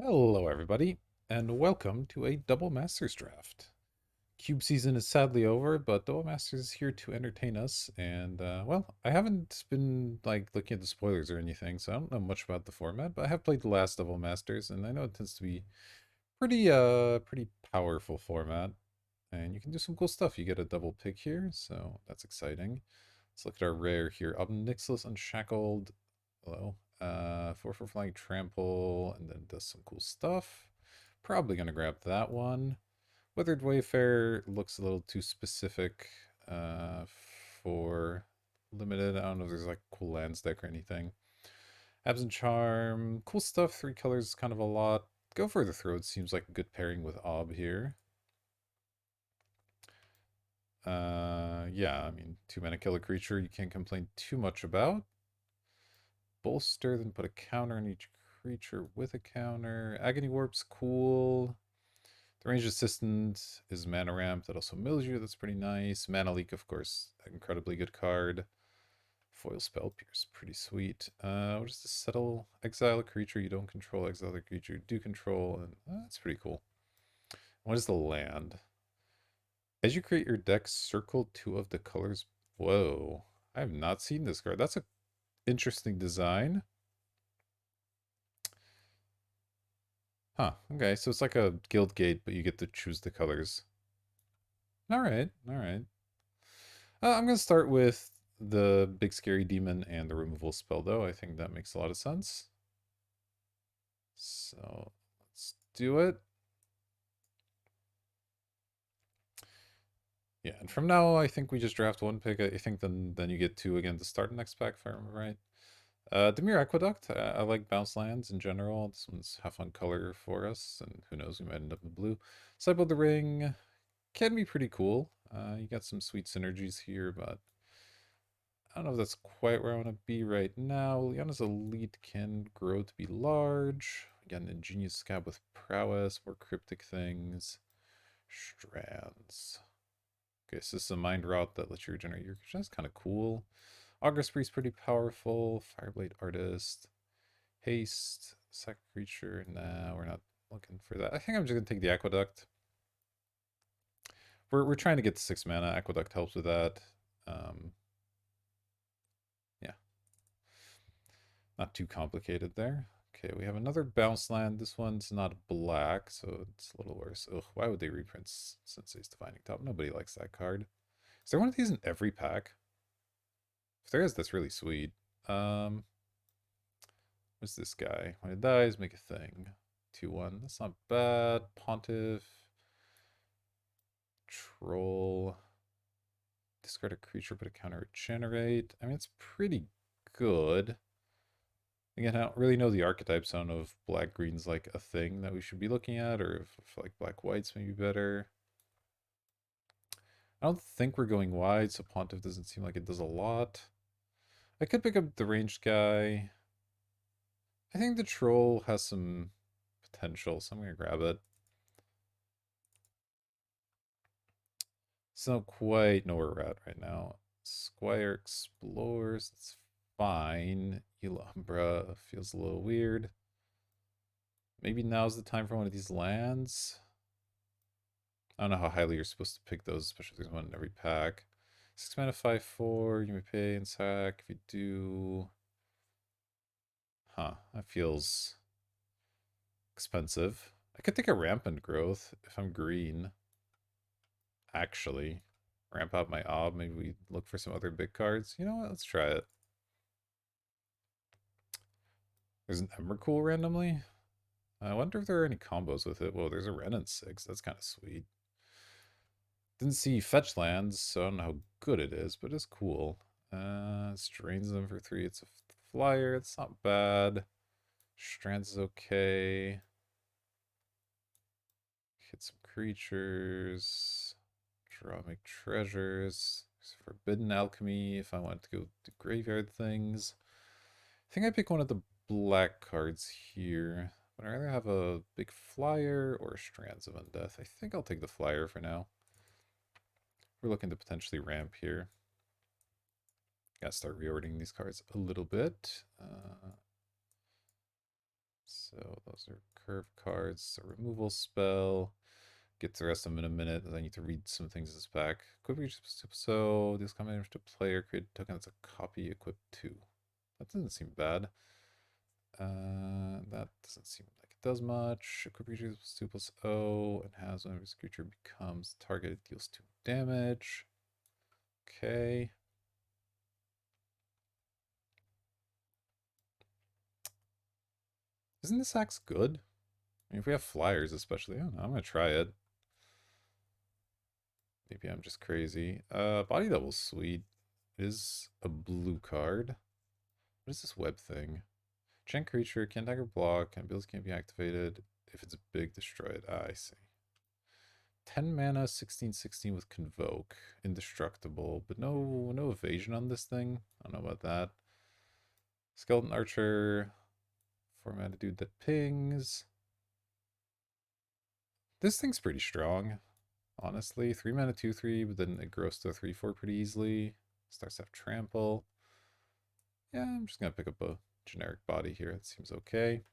Hello, everybody, and welcome to a Double Masters draft. Cube season is sadly over, but Double Masters is here to entertain us. And well, I haven't been like looking at the spoilers or anything, so I don't know much about the format. But I have played the last Double Masters, and I know it tends to be pretty powerful format. And you can do some cool stuff. You get a double pick here, so that's exciting. Let's look at our rare here. Obnixilus Unshackled. Hello. 4 for flying trample, and then does some cool stuff. Probably gonna grab that one. Withered Wayfarer looks a little too specific for limited. I don't know if there's like cool lands deck or anything. Absent Charm, cool stuff. 3 colors is kind of a lot. Go for the Throat seems like a good pairing with Ob here. Yeah, I mean, 2 mana kill a creature you can't complain too much about. Bolster, then put a counter on each creature with a counter. Agony Warp's cool. The ranged assistant is mana ramp that also mills you. That's pretty nice. Mana leak, of course, an incredibly good card. Foil spell pierce, pretty sweet. What is to settle? Exile a creature you don't control, exile the creature you do control, and that's pretty cool. What is the land? As you create your deck, circle 2 of the colors. Whoa, I have not seen this card. That's a interesting design. Huh, okay, so it's like a guild gate, but you get to choose the colors. Alright, alright. I'm going to start with the big scary demon and the removal spell, though. I think that makes a lot of sense. So let's do it. Yeah, and from now I think we just draft 1 pick. I think then you get 2 again to start the next pack, if I remember right. Dimir Aqueduct. I like bounce lands in general. This one's have fun color for us, and who knows, we might end up in blue. Cycle the Ring can be pretty cool. You got some sweet synergies here, but I don't know if that's quite where I want to be right now. Liana's Elite can grow to be large. We got an Ingenious Scab with prowess, more cryptic things. Strands. Okay, so this is a mind route that lets you regenerate your creature. That's kind of cool. Augur Spree's pretty powerful. Fireblade Artist. Haste. Sack creature. Nah, we're not looking for that. I think I'm just going to take the Aqueduct. We're trying to get to 6 mana. Aqueduct helps with that. Yeah, not too complicated there. Okay, we have another bounce land. This one's not black, so it's a little worse. Ugh, why would they reprint Sensei's Defining Top? Nobody likes that card. Is there one of these in every pack? If there is, that's really sweet. What's this guy? When it dies, make a thing. 2-1. That's not bad. Pontiff. Troll. Discard a creature, put a counter generate. I mean, it's pretty good. Again, I don't really know the archetypes. I don't know if black green's like a thing that we should be looking at, or if like black white's maybe better. I don't think we're going wide, so Pontiff doesn't seem like it does a lot. I could pick up the ranged guy. I think the troll has some potential, so I'm gonna grab it. So I don't quite know where we're at right now. Squire explores. It's fine. Elumbra feels a little weird. Maybe now's the time for one of these lands. I don't know how highly you're supposed to pick those, especially if there's one in every pack. 6 mana, 5/4. You may pay and sack. If you do. Huh, that feels expensive. I could take a rampant growth if I'm green. Actually, ramp out my ob. Maybe we look for some other big cards. You know what? Let's try it. There's an Emrakul randomly. I wonder if there are any combos with it. Whoa, there's a Ren and 6. That's kind of sweet. Didn't see fetch lands, so I don't know how good it is, but it's cool. Strains them for 3. It's a flyer. It's not bad. Strands is okay. Hit some creatures. Draw, make treasures. Forbidden Alchemy if I want to go to graveyard things. I think I pick one of the black cards here. Would I rather have a big flyer or Strands of Undeath? I think I'll take the flyer for now. We're looking to potentially ramp here. Gotta start reordering these cards a little bit. So those are curve cards. A removal spell. Get to the rest of them in a minute. I need to read some things in this pack. Equip each so this combination to player create a token as a copy equip 2. That doesn't seem bad. That doesn't seem like it does much. Equip creature plus 2 plus O and has whenever this creature becomes target, it deals 2 damage. Okay. Isn't this axe good? I mean, if we have flyers, especially, I don't know, I'm gonna try it. Maybe I'm just crazy. Body Double's sweet. It is a blue card. What is this web thing? Enchant creature, can't dagger block, and abilities can't be activated. If it's big, destroy it. Ah, I see. 10 mana, 16/16 with Convoke. Indestructible, but no evasion on this thing. I don't know about that. Skeleton Archer. 4 mana dude that pings. This thing's pretty strong, honestly. 3 mana, 2/3, but then it grows to a 3/4 pretty easily. Starts to have trample. Yeah, I'm just gonna pick up a generic body here. It seems okay.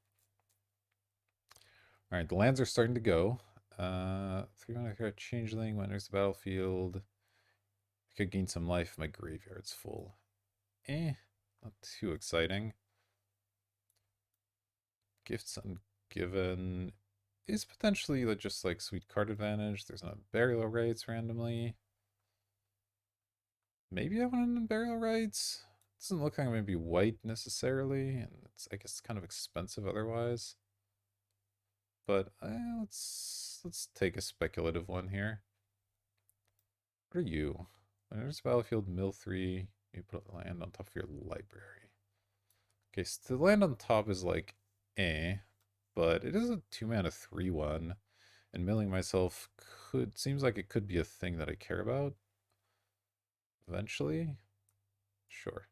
Alright, the lands are starting to go. 3 mana card changeling, when enters the battlefield. I could gain some life, my graveyard's full. Not too exciting. Gifts Ungiven is potentially just like sweet card advantage. There's not burial rites randomly. Maybe I want an burial rites. Doesn't look like I'm gonna be white necessarily, and it's I guess kind of expensive otherwise. But let's take a speculative one here. What are you? When there's battlefield, mill 3, you put land on top of your library. Okay, so the land on top is like but it is a 2 mana 3/1, and milling myself seems like it could be a thing that I care about eventually. Sure.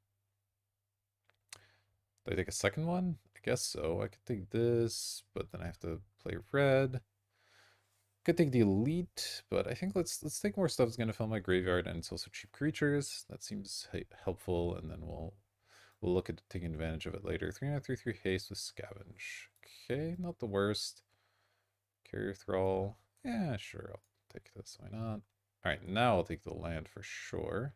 Do I take a second one? I guess so. I could take this, but then I have to play red. Could take the elite, but I think let's take more stuff that's gonna fill my graveyard, and it's also cheap creatures. That seems helpful, and then we'll look at taking advantage of it later. 3/3/3 haste with scavenge. Okay, not the worst. Carrier thrall. Yeah, sure, I'll take this. Why not? Alright, now I'll take the land for sure.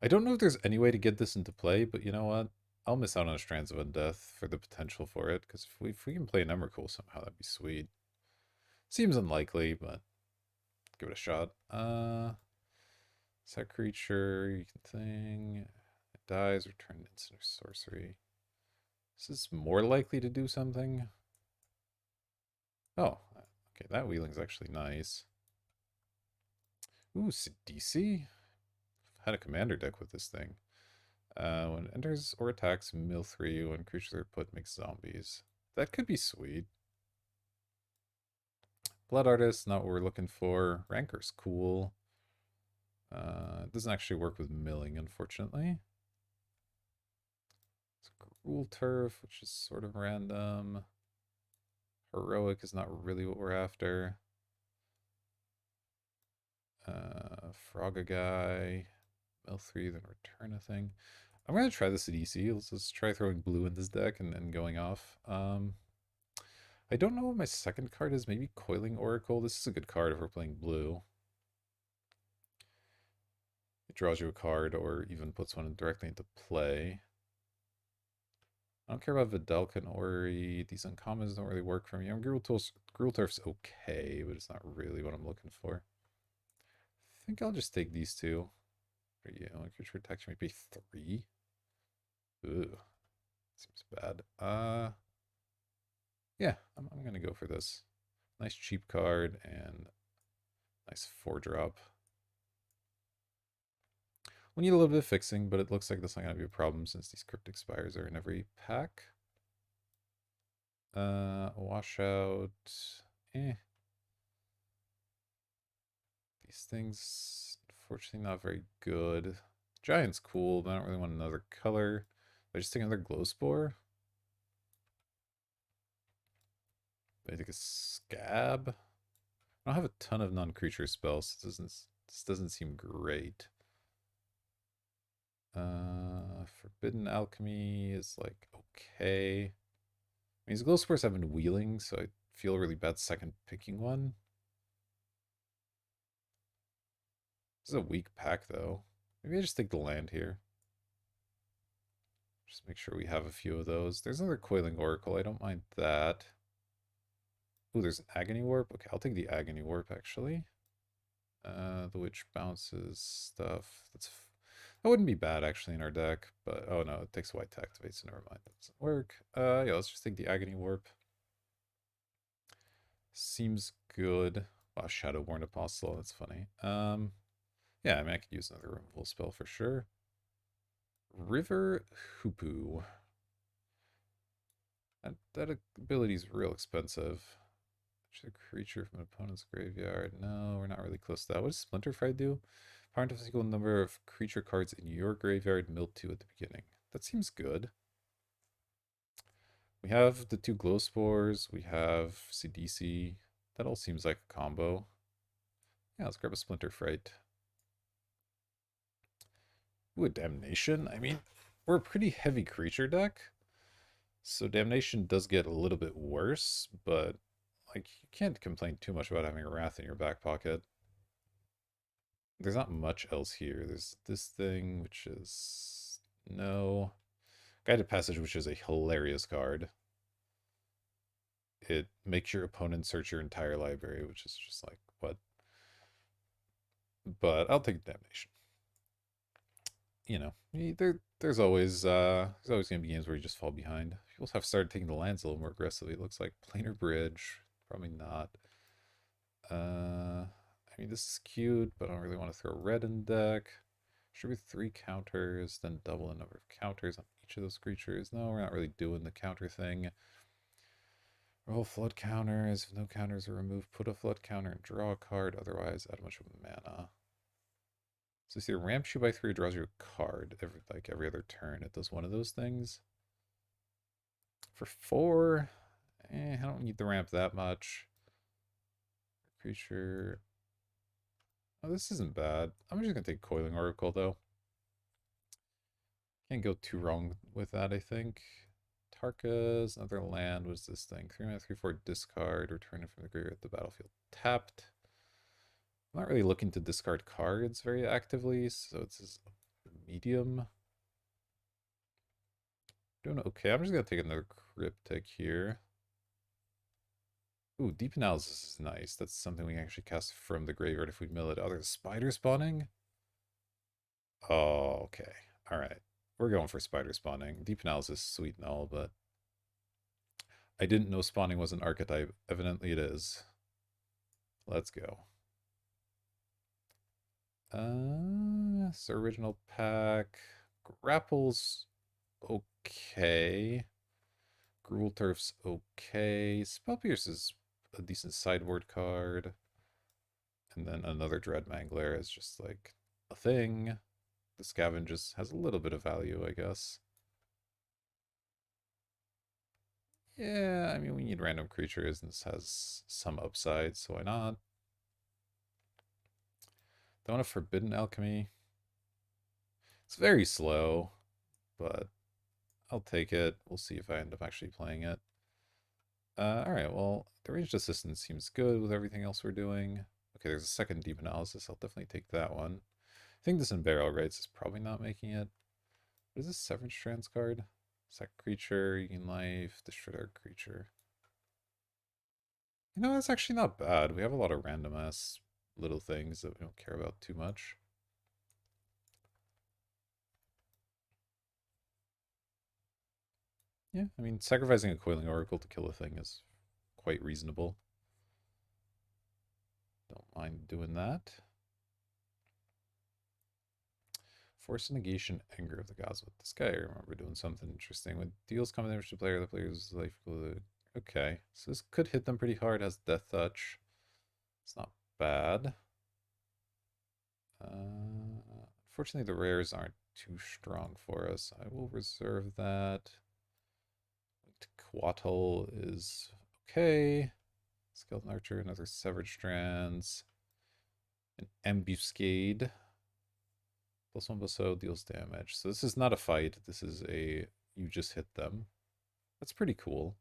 I don't know if there's any way to get this into play, but you know what? I'll miss out on Strands of Undeath for the potential for it, because if we can play an Emrakul somehow, that'd be sweet. Seems unlikely, but give it a shot. Set creature, you can thing. It dies, return instant or sorcery. This is more likely to do something. Oh, okay, that wheeling's actually nice. Ooh, Sidisi? Had a commander deck with this thing. When it enters or attacks, mill 3. When creatures are put, makes zombies. That could be sweet. Blood Artist, not what we're looking for. Rancor's cool. It doesn't actually work with milling, unfortunately. It's Cruel Turf, which is sort of random. Heroic is not really what we're after. Frogga guy. Mill 3, then return a thing. I'm going to try this at EC. Let's just try throwing blue in this deck and going off. I don't know what my second card is. Maybe Coiling Oracle. This is a good card if we're playing blue. It draws you a card or even puts one directly into play. I don't care about Videlka and Ori. These uncommons don't really work for me. Gruul Turf's okay, but it's not really what I'm looking for. I think I'll just take these two. Yeah, like creature protection might be 3. Ooh, seems bad. Yeah, I'm gonna go for this. Nice cheap card and nice 4-drop. We need a little bit of fixing, but it looks like that's not gonna be a problem since these Cryptic Spires are in every pack. Washout. Eh. These things, unfortunately, not very good. Giant's cool, but I don't really want another color. I just take another Glow Spore. I take a Scab. I don't have a ton of non-creature spells. So this doesn't seem great. Forbidden Alchemy is like okay. I mean, his glow spores have been wheeling, so I feel really bad second picking one. This is a weak pack though. Maybe I just take the land here. Just make sure we have a few of those. There's another Coiling Oracle. I don't mind that. Ooh, there's an Agony Warp. Okay, I'll take the Agony Warp actually. The Witch bounces stuff. That wouldn't be bad actually in our deck, but oh no, it takes white to activate, so never mind. That doesn't work. Yeah, let's just take the Agony Warp. Seems good. Wow, Shadowborn Apostle, that's funny. Yeah, I mean I could use another removal spell for sure. River Hoopu. That ability is real expensive. Choose a creature from an opponent's graveyard. No, we're not really close to that. What does Splinter Fry do? Power to equal number of creature cards in your graveyard, mill 2 at the beginning. That seems good. We have the 2 glow spores. We have CDC. That all seems like a combo. Yeah, let's grab a Splinter Fright. Ooh, a Damnation. I mean, we're a pretty heavy creature deck. So Damnation does get a little bit worse, but like you can't complain too much about having a Wrath in your back pocket. There's not much else here. There's this thing, which is no Guided Passage, which is a hilarious card. It makes your opponent search your entire library, which is just like what. But I'll take Damnation. You know, there's always gonna be games where you just fall behind. People have started taking the lands a little more aggressively. It looks like Planar Bridge, probably not. I mean this is cute, but I don't really want to throw red in the deck. Should be 3 counters, then double the number of counters on each of those creatures. No, we're not really doing the counter thing. Roll flood counters. If no counters are removed, put a flood counter and draw a card. Otherwise, add a bunch of mana. So see, ramps you by 3 draws you a card every other turn. It does one of those things. For 4, I don't need the ramp that much. Creature. Oh, this isn't bad. I'm just gonna take Coiling Oracle though. Can't go too wrong with that, I think. Tarka's another land. What's this thing? 3 mana, 3/4 discard. Return it from the graveyard at the battlefield tapped. I'm not really looking to discard cards very actively, so it's medium. Doing okay. I'm just gonna take another Cryptic here. Ooh, Deep Analysis is nice. That's something we can actually cast from the graveyard if we mill it. Oh, there's a spider spawning? Oh, okay. Alright. We're going for spider spawning. Deep Analysis is sweet and all, but I didn't know spawning was an archetype. Evidently it is. Let's go. It's original pack. Grapple's okay. Gruul Turf's okay. Spell Pierce is a decent sideboard card. And then another Dread Mangler is just like a thing. The Scavenge just has a little bit of value, I guess. Yeah, I mean, we need random creatures, and this has some upside, so why not? Don't want a Forbidden Alchemy. It's very slow, but I'll take it. We'll see if I end up actually playing it. Alright, well, the Ranged Assistant seems good with everything else we're doing. Okay, there's a second Deep Analysis. I'll definitely take that one. I think this in Burial Rites is probably not making it. What is this Severance Strands card? Sack creature, you gain life, destroy our creature. You know, that's actually not bad. We have a lot of random ass little things that we don't care about too much. Yeah, I mean, sacrificing a Coiling Oracle to kill a thing is quite reasonable. Don't mind doing that. Force Negation, Anger of the Gods. With this guy, I remember doing something interesting. When deals common damage to player, the player's life equal to... Okay, so this could hit them pretty hard. Has Death Touch. It's not bad. Unfortunately, the rares aren't too strong for us. I will reserve that. Quattle is okay. Skeleton Archer, another Severed Strands. An Ambuscade. +1 bestow deals damage. So this is not a fight. This is a you just hit them. That's pretty cool.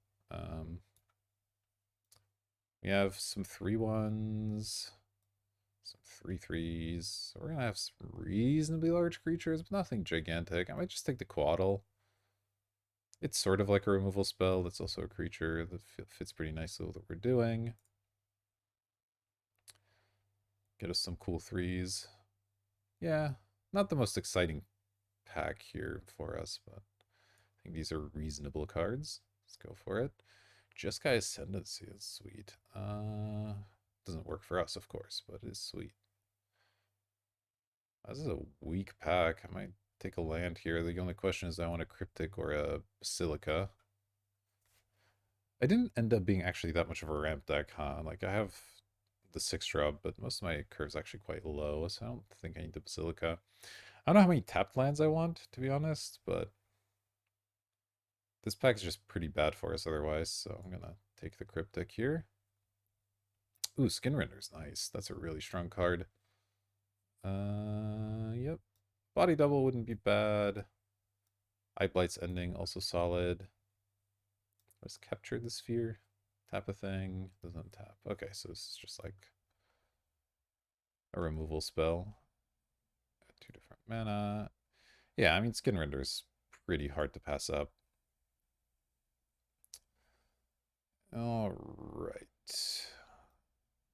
We have some 3/1s, some 3/3s. So we're gonna have some reasonably large creatures, but nothing gigantic. I might just take the Quaddle. It's sort of like a removal spell. That's also a creature that fits pretty nicely with what we're doing. Get us some cool 3s. Yeah, not the most exciting pack here for us, but I think these are reasonable cards. Let's go for it. Jeskai Ascendancy is sweet. Doesn't work for us, of course, but it is sweet. This is a weak pack. I might take a land here. The only question is, do I want a Cryptic or a Basilica? I didn't end up being actually that much of a ramp deck, huh? Like, I have the 6-drop, but most of my curve's actually quite low, so I don't think I need the Basilica. I don't know how many tapped lands I want, to be honest, but this pack is just pretty bad for us otherwise, so I'm gonna take the Cryptic here. Ooh, Skinrender's nice. That's a really strong card. Yep. Body double wouldn't be bad. Eye Blight's ending, also solid. Let's capture the sphere. Tap a thing. Doesn't tap. Okay, so this is just like a removal spell. 2 different mana. Yeah, I mean, Skinrender's pretty hard to pass up. Alright.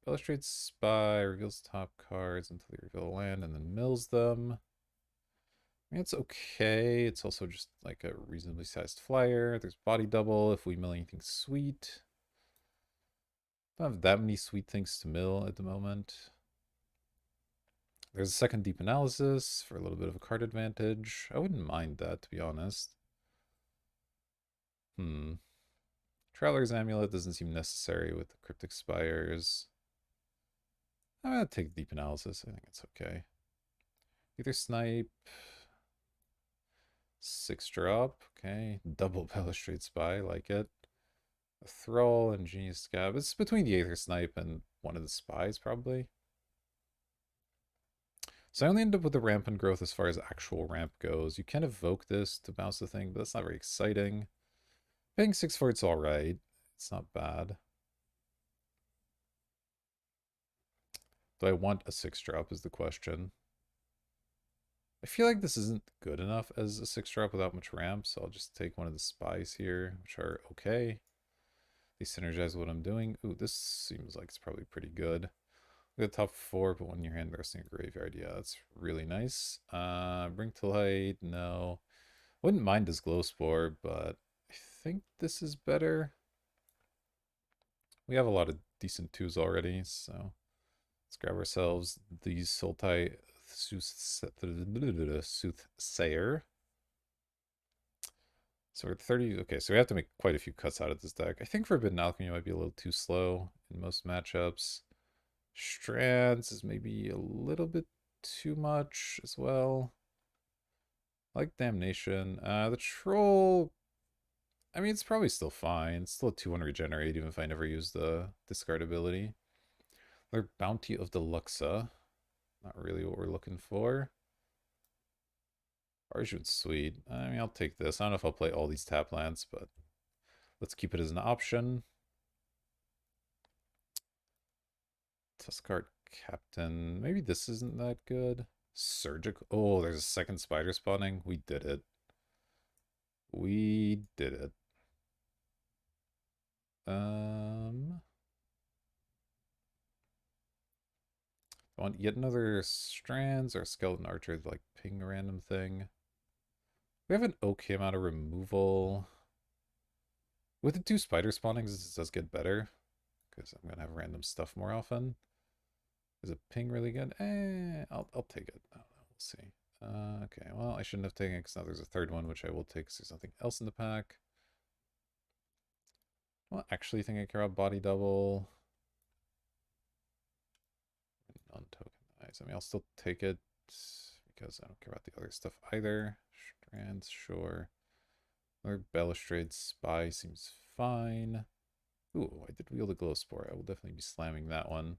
Illustrates Spy, reveals top cards until they reveal a land, and then mills them. I mean, it's okay. It's also just like a reasonably sized flyer. There's body double if we mill anything sweet. Don't have that many sweet things to mill at the moment. There's a second deep analysis for a little bit of a card advantage. I wouldn't mind that, to be honest. Traveler's Amulet doesn't seem necessary with the Cryptic Spires. I'm gonna take deep analysis. I think it's okay. Either snipe. 6-drop. Okay. Double Balustrade Spy. Like it. A Thrall and Genius Scab. It's between the Aether Snipe and one of the spies, probably. So I only end up with the Rampant Growth as far as actual ramp goes. You can evoke this to bounce the thing, but that's not very exciting. Paying 6 for it's alright. It's not bad. Do I want a 6-drop is the question. I feel like this isn't good enough as a 6-drop without much ramp, so I'll just take one of the spies here, which are okay. They synergize with what I'm doing. Ooh, this seems like it's probably pretty good. The top 4, put one in your hand, the rest in your graveyard. Yeah, that's really nice. Bring to light, no. Wouldn't mind this glow spore, but I think this is better. We have a lot of decent 2s already, so let's grab ourselves the Sultai Soothsayer. So we're at 30. Okay, so we have to make quite a few cuts out of this deck. I think Forbidden Alchemy might be a little too slow in most matchups. Strands is maybe a little bit too much as well. I like Damnation. The Troll, I mean, it's probably still fine. It's still a 2-1 regenerate, even if I never use the discard ability. Their Bounty of Deluxa. Not really what we're looking for. Arjune's sweet. I mean, I'll take this. I don't know if I'll play all these tap lands, but let's keep it as an option. Tuskart Captain. Maybe this isn't that good. Surgical. Oh, there's a second spider spawning. We did it. We did it. I want yet another Strands or Skeleton Archer, like ping a random thing. We have an okay amount of removal. With the 2 spider spawnings, this does get better. Because I'm going to have random stuff more often. Is a ping really good? I'll take it. I don't know. We'll see. Okay, well, I shouldn't have taken it because now there's a third one, which I will take because there's nothing else in the pack. Well, actually think I care about body double. Non-tokenize. I mean, I'll still take it because I don't care about the other stuff either. Strands, sure. Another Balustrade Spy seems fine. Ooh, I did wield a glow spore. I will definitely be slamming that one.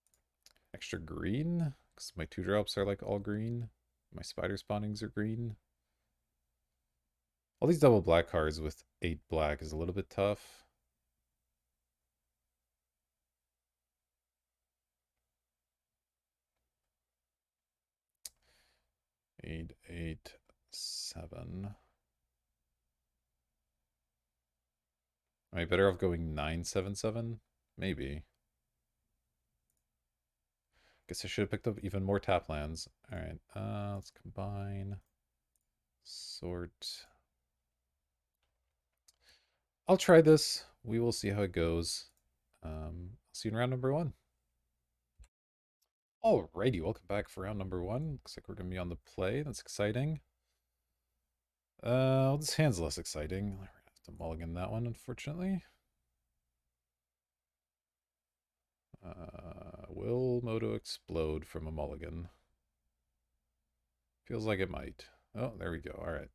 extra green because my 2-drops are like all green. My spider spawnings are green. All these double black cards with 8 black is a little bit tough. Eight, 8, 7. Am I better off going 9, 7, 7? Maybe. Guess I should have picked up even more tap lands. Alright, let's combine. Sort. I'll try this. We will see how it goes. I'll see you in round number 1. Alrighty, welcome back for round number 1. Looks like we're going to be on the play. That's exciting. Well, this hand's less exciting. I have to mulligan that one, unfortunately. Will Moto explode from a mulligan? Feels like it might. Oh, there we go. Alright.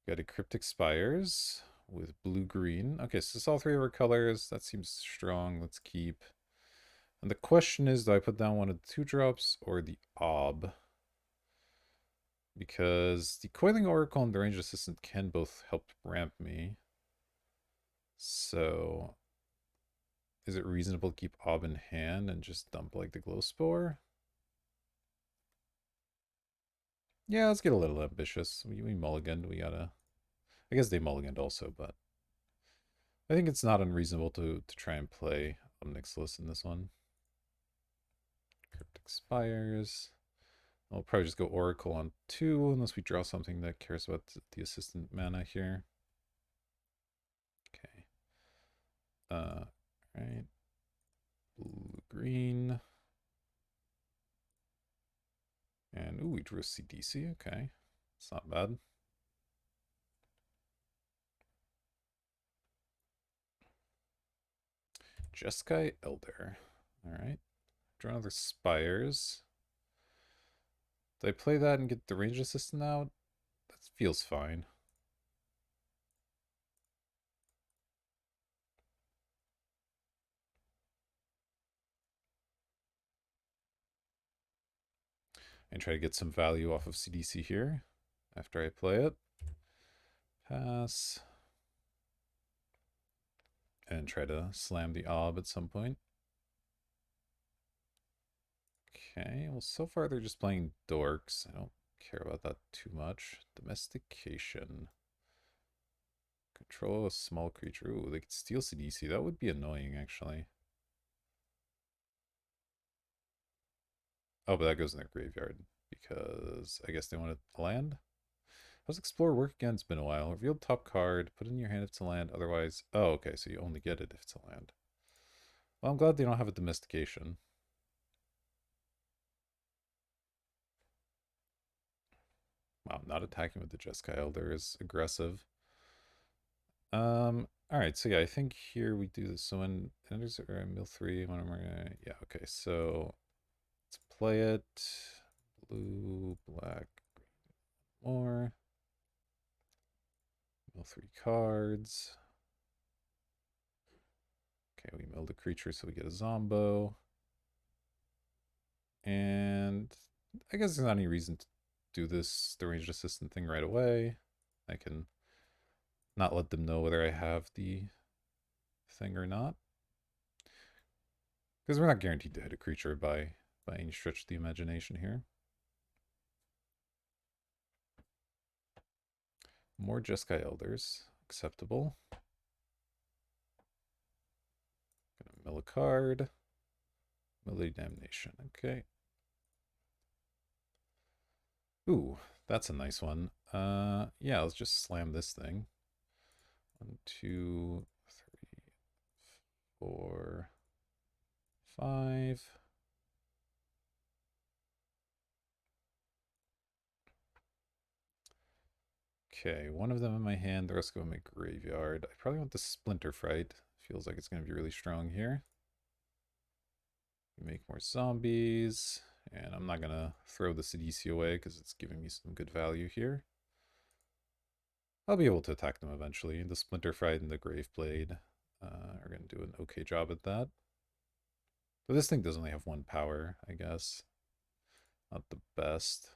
Got a Cryptic Spires with blue-green. Okay, so it's all 3 of our colors. That seems strong. Let's keep. And the question is, do I put down one of the 2-drops or the Ob? Because the Coiling Oracle and the Ranged Assistant can both help ramp me. So, is it reasonable to keep Ob in hand and just dump like the Glow Spore? Yeah, let's get a little ambitious. We mulliganed. We gotta. I guess they mulliganed also, but I think it's not unreasonable to try and play Omnixilus in this one. Cryptic Spires. I'll probably just go Oracle on 2 unless we draw something that cares about the assistant mana here. Okay. Right. Blue, green. And, ooh, we drew a CDC. Okay. It's not bad. Jeskai Elder. Alright. Draw another Spires. Did I play that and get the range assistant out? That feels fine. And try to get some value off of CDC here after I play it. Pass. And try to slam the Ob at some point. Okay, well, so far they're just playing dorks. I don't care about that too much. Domestication. Control a small creature. Ooh, they could steal CDC. That would be annoying, actually. Oh, but that goes in their graveyard. Because I guess they wanted land? How does Explore work again? It's been a while. Reveal top card. Put it in your hand if it's a land. Otherwise... Oh, okay, so you only get it if it's a land. Well, I'm glad they don't have a domestication. Wow, not attacking with the Jeskai Elder is aggressive. Alright, so yeah, I think here we do this. So when enters or mill 3, when am I gonna... Yeah, okay, so let's play it. Blue, black, more. Mill 3 cards. Okay, we milled a creature, so we get a Zombo. And I guess there's not any reason to do this, the ranged assistant thing right away. I can not let them know whether I have the thing or not. Because we're not guaranteed to hit a creature by any stretch of the imagination here. More Jeskai Elders. Acceptable. Gonna mill a card. Melody Damnation. Okay. Ooh, that's a nice one. Yeah, let's just slam this thing. 1, 2, 3, 4, 5. Okay, one of them in my hand, the rest go in my graveyard. I probably want the Splinter Fright. Feels like it's going to be really strong here. Make more zombies. And I'm not going to throw the CDC away because it's giving me some good value here. I'll be able to attack them eventually. The Splinter Fright and the Grave Blade are going to do an okay job at that. But this thing does only have one power, I guess. Not the best.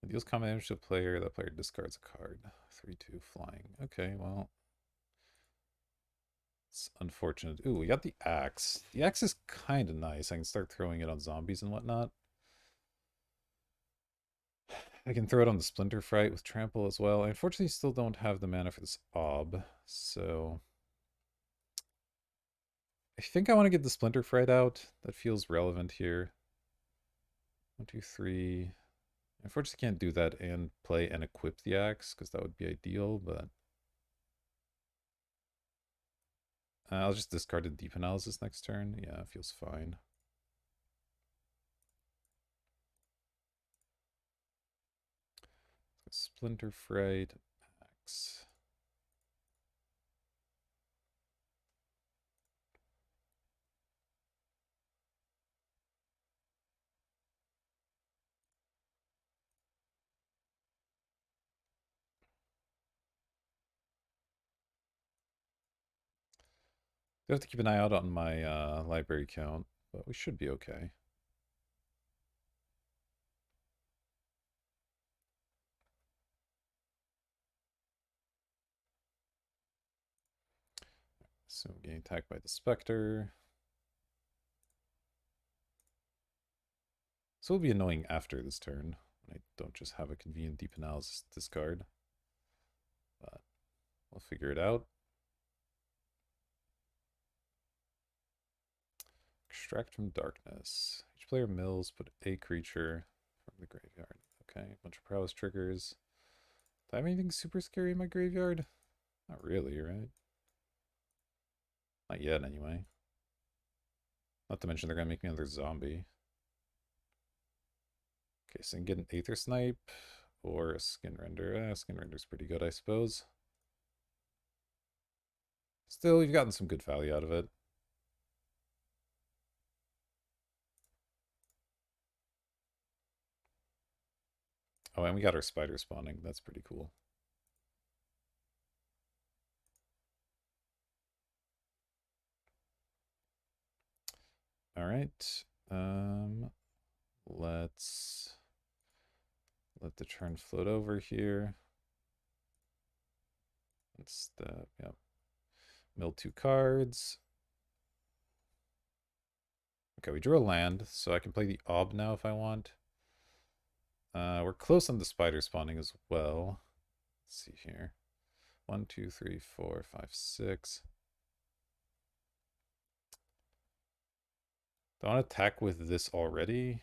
It deals combat damage to a player. That player discards a card. 3/2 flying. Okay, well. It's unfortunate. Ooh, we got the axe. The axe is kind of nice. I can start throwing it on zombies and whatnot. I can throw it on the Splinter Fright with Trample as well. I unfortunately still don't have the mana for this Ob, so I think I want to get the Splinter Fright out. That feels relevant here. 1, 2, 3. Unfortunately, can't do that and play and equip the axe because that would be ideal, but I'll just discard a Deep Analysis next turn. Yeah, it feels fine. Splinter Fright, axe. I have to keep an eye out on my library count, but we should be okay. So getting attacked by the Spectre. So it'll be annoying after this turn when I don't just have a convenient Deep Analysis discard. But we'll figure it out. Extract from Darkness. Each player mills, put a creature from the graveyard. Okay, bunch of prowess triggers. Do I have anything super scary in my graveyard? Not really, right? Not yet, anyway. Not to mention they're gonna make me another zombie. Okay, so I can get an Aether Snipe or a Skin Render. Skin Render's pretty good, I suppose. Still, you've gotten some good value out of it. Oh, and we got our spider spawning. That's pretty cool. All right. Let's let the turn float over here. Let's yep. Mill 2 cards. Okay, we drew a land, so I can play the Ob now if I want. We're close on the spider spawning as well. Let's see here. 1, 2, 3, 4, 5, 6. Do I want to attack with this already?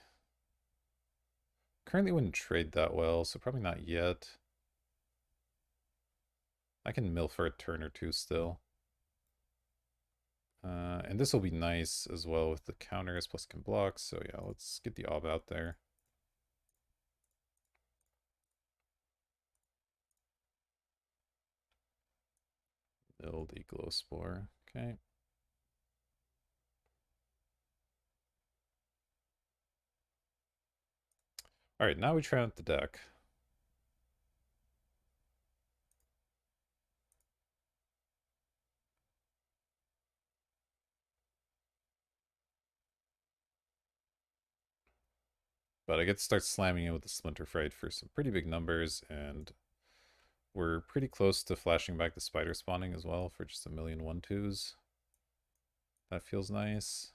Currently wouldn't trade that well, so probably not yet. I can mill for a turn or two still. And this will be nice as well with the counters plus can block. So yeah, let's get the Ob out there. Build a glow spore. Okay. All right, now we try out the deck. But I get to start slamming in with the Splinter Fright for some pretty big numbers, and we're pretty close to flashing back the spider spawning as well for just a million 1/2s. That feels nice.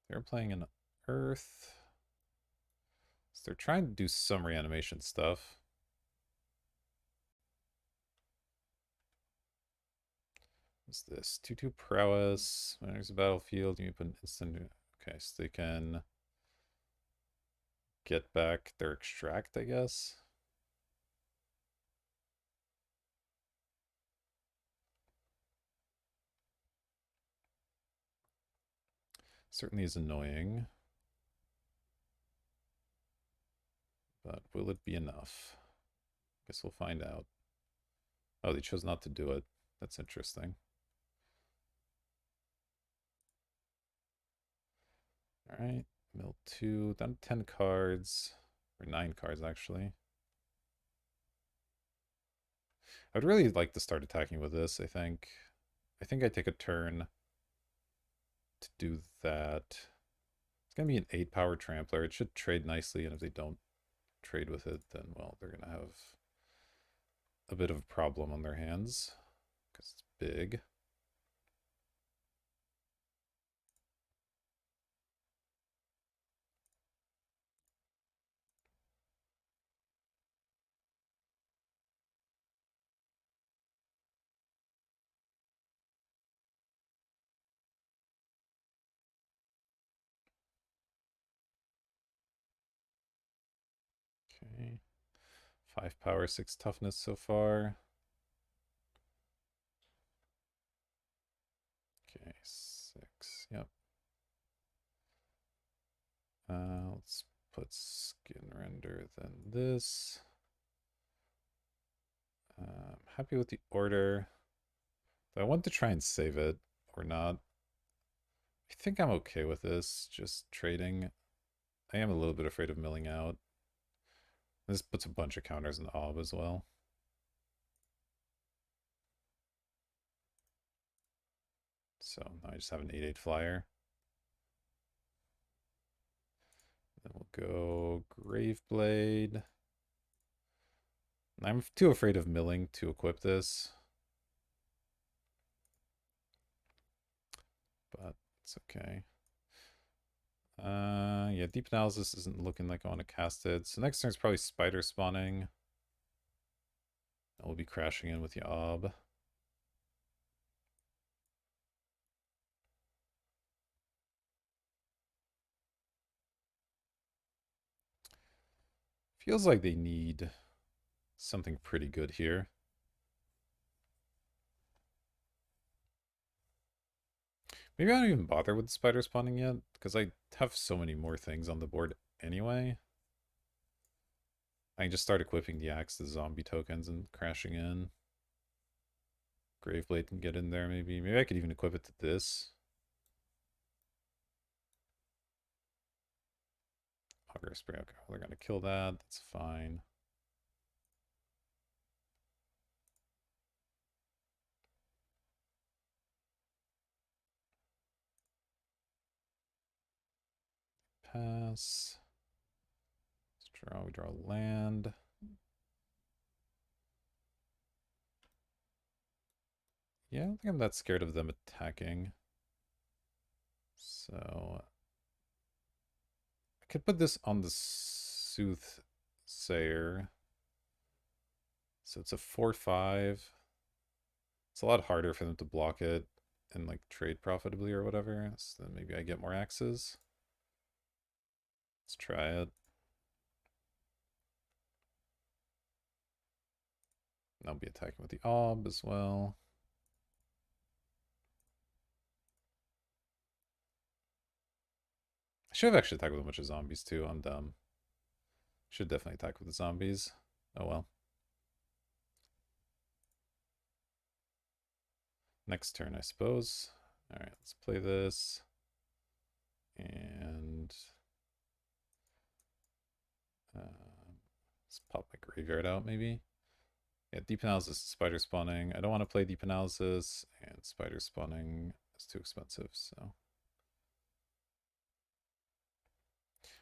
They're playing an Earth. So they're trying to do some reanimation stuff. What's this? 2/2 prowess. When there's a battlefield, you put an instant. Okay, so they can get back their extract, I guess. Certainly is annoying. But will it be enough? Guess we'll find out. Oh, they chose not to do it. That's interesting. All right, mill 2, down to 10 cards, or 9 cards actually. I'd really like to start attacking with this, I think. I think I take a turn to do that. It's going to be an 8 power trampler. It should trade nicely, and if they don't trade with it, then, well, they're going to have a bit of a problem on their hands because it's big. Okay. 5 power, 6 toughness so far. Okay, 6. Yep. Let's put skin render, then this. Happy with the order. Do I want to try and save it or not? I think I'm okay with this, just trading. I am a little bit afraid of milling out. This puts a bunch of counters in Ob as well. So now I just have an 8/8 flyer. Then we'll go Graveblade. I'm too afraid of milling to equip this. But it's okay. Yeah, Deep Analysis isn't looking like I want to cast it. So next turn is probably Spider spawning. I'll be crashing in with the Ob. Feels like they need something pretty good here. Maybe I don't even bother with the spider spawning yet, because I have so many more things on the board anyway. I can just start equipping the axe to zombie tokens and crashing in. Graveblade can get in there maybe. Maybe I could even equip it to this. Auger Spray, okay, well, they're gonna kill that, that's fine. Pass. Let's draw, we draw land. Yeah, I don't think I'm that scared of them attacking. So I could put this on the Soothsayer. So it's a 4/5. It's a lot harder for them to block it and like trade profitably or whatever. So then maybe I get more axes. Let's try it. I'll be attacking with the Ob as well. I should have actually attacked with a bunch of zombies too. I'm dumb. Should definitely attack with the zombies. Oh well. Next turn, I suppose. Alright, let's play this. And let's pop my graveyard out maybe. Yeah, Deep Analysis, Spider spawning. I don't want to play Deep Analysis, and Spider spawning is too expensive, so.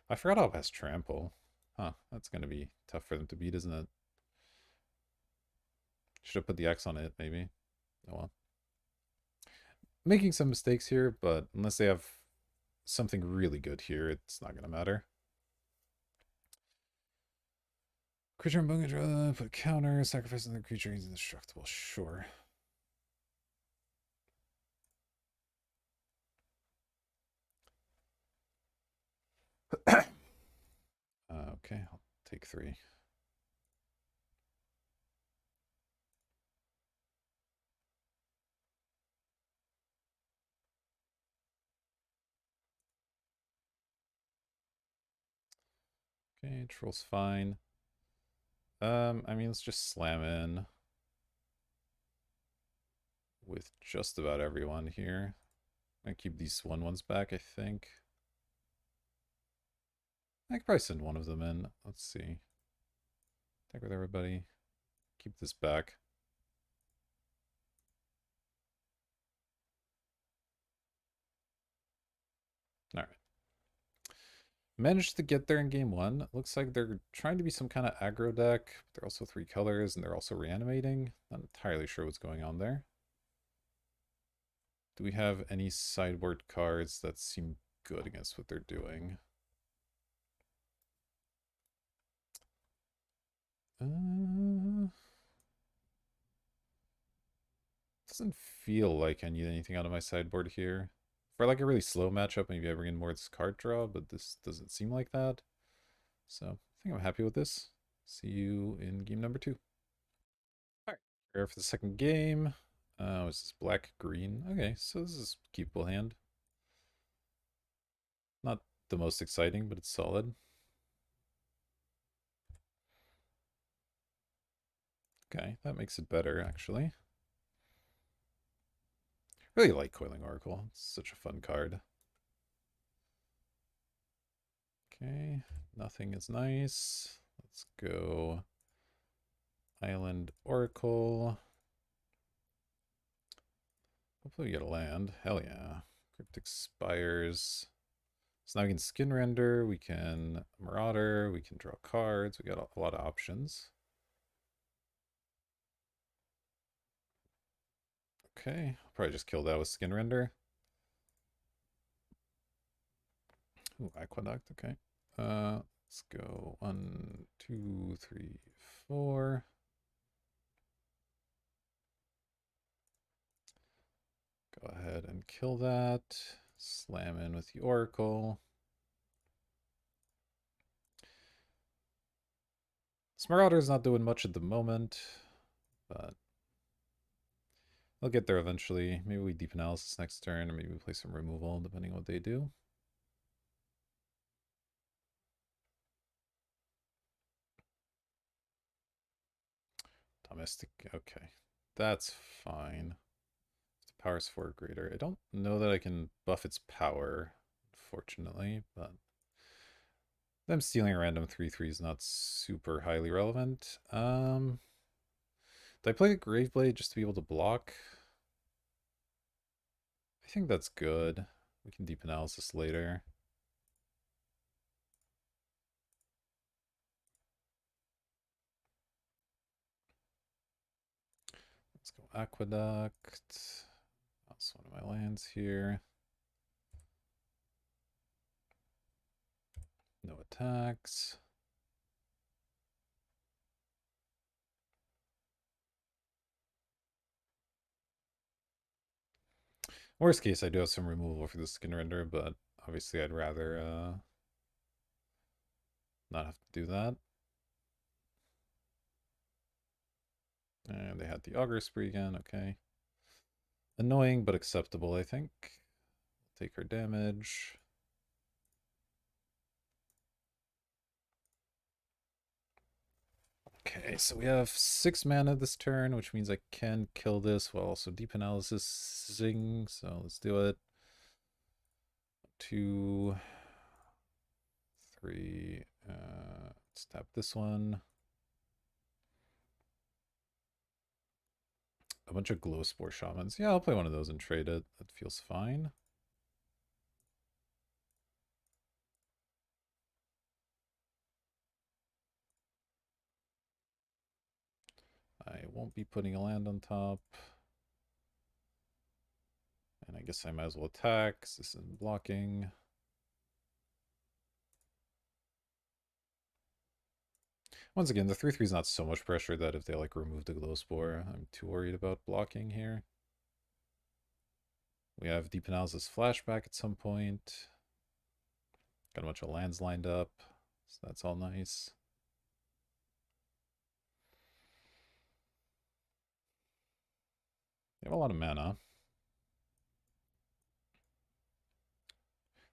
I forgot Ob has Trample. Huh, that's going to be tough for them to beat, isn't it? Should have put the X on it, maybe. Oh well. Making some mistakes here, but unless they have something really good here, it's not going to matter. Creature and Bunga, put a counter, sacrifice another creature, he's indestructible, sure. Okay, I'll take 3. Okay, Troll's fine. I mean, let's just slam in with just about everyone here. I keep these 1/1s back, I think. I could probably send one of them in. Let's see. Attack with everybody. Keep this back. Managed to get there in game one. Looks like they're trying to be some kind of aggro deck. They're also 3 colors, and they're also reanimating. Not entirely sure what's going on there. Do we have any sideboard cards that seem good against what they're doing? Doesn't feel like I need anything out of my sideboard here. For like a really slow matchup, maybe I bring in more of this card draw, but this doesn't seem like that. So I think I'm happy with this. See you in game number 2. Alright, here for the second game. Was this black-green? Okay, so this is a keepable hand. Not the most exciting, but it's solid. Okay, that makes it better, actually. Really like Coiling Oracle. It's such a fun card. Okay, nothing is nice. Let's go Island Oracle. Hopefully we get a land. Hell yeah. Cryptic Spires. So now we can skin render, we can marauder, we can draw cards. We got a lot of options. Okay, I'll probably just kill that with skin render. Ooh, Aqueduct, okay. Let's go 1, 2, 3, 4. Go ahead and kill that. Slam in with the Oracle. Marauder's not doing much at the moment, but I'll get there eventually. Maybe we deep analysis next turn, or maybe we play some removal, depending on what they do. Domestic, okay. That's fine. The power's 4 or greater. I don't know that I can buff its power, fortunately, but them stealing a random 3/3 is not super highly relevant. Did I play the Graveblade just to be able to block? I think that's good. We can deep analysis later. Let's go Aqueduct. That's one of my lands here. No attacks. Worst case, I do have some removal for the skin render, but obviously I'd rather not have to do that. And they had the Augur Spree again, okay. Annoying, but acceptable, I think. Take her damage. Okay, so we have 6 mana this turn, which means I can kill this while also deep analysising. So let's do it. 2, 3. Let's tap this one. A bunch of glow spore shamans. Yeah, I'll play one of those and trade it. That feels fine. I won't be putting a land on top. And I guess I might as well attack, 'cause this isn't blocking. Once again, the 3/3 is not so much pressure that if they like remove the glow spore, I'm too worried about blocking here. We have deep analysis flashback at some point. Got a bunch of lands lined up, so that's all nice. They have a lot of mana.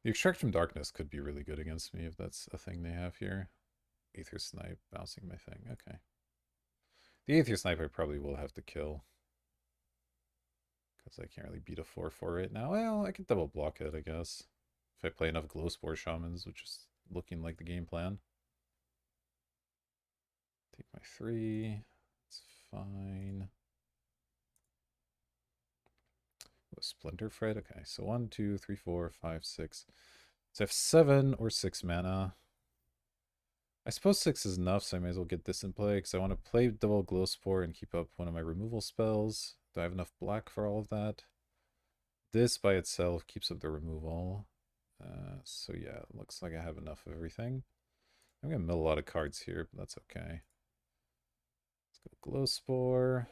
The Extract from Darkness could be really good against me if that's a thing they have here. Aether Snipe, bouncing my thing. Okay. The Aether Snipe I probably will have to kill. Because I can't really beat a 4/4 right now. Well, I can double block it, I guess. If I play enough Glowspore Shamans, which is looking like the game plan. Take my 3. It's fine. Splinter Fred. Okay, so 1, 2, 3, 4, 5, 6. So I have 7 or 6 mana. I suppose 6 is enough, so I may as well get this in play, because I want to play double glow spore and keep up one of my removal spells. Do I have enough black for all of that? This by itself keeps up the removal. So yeah, it looks like I have enough of everything. I'm going to mill a lot of cards here, but that's okay. Let's go glow spore.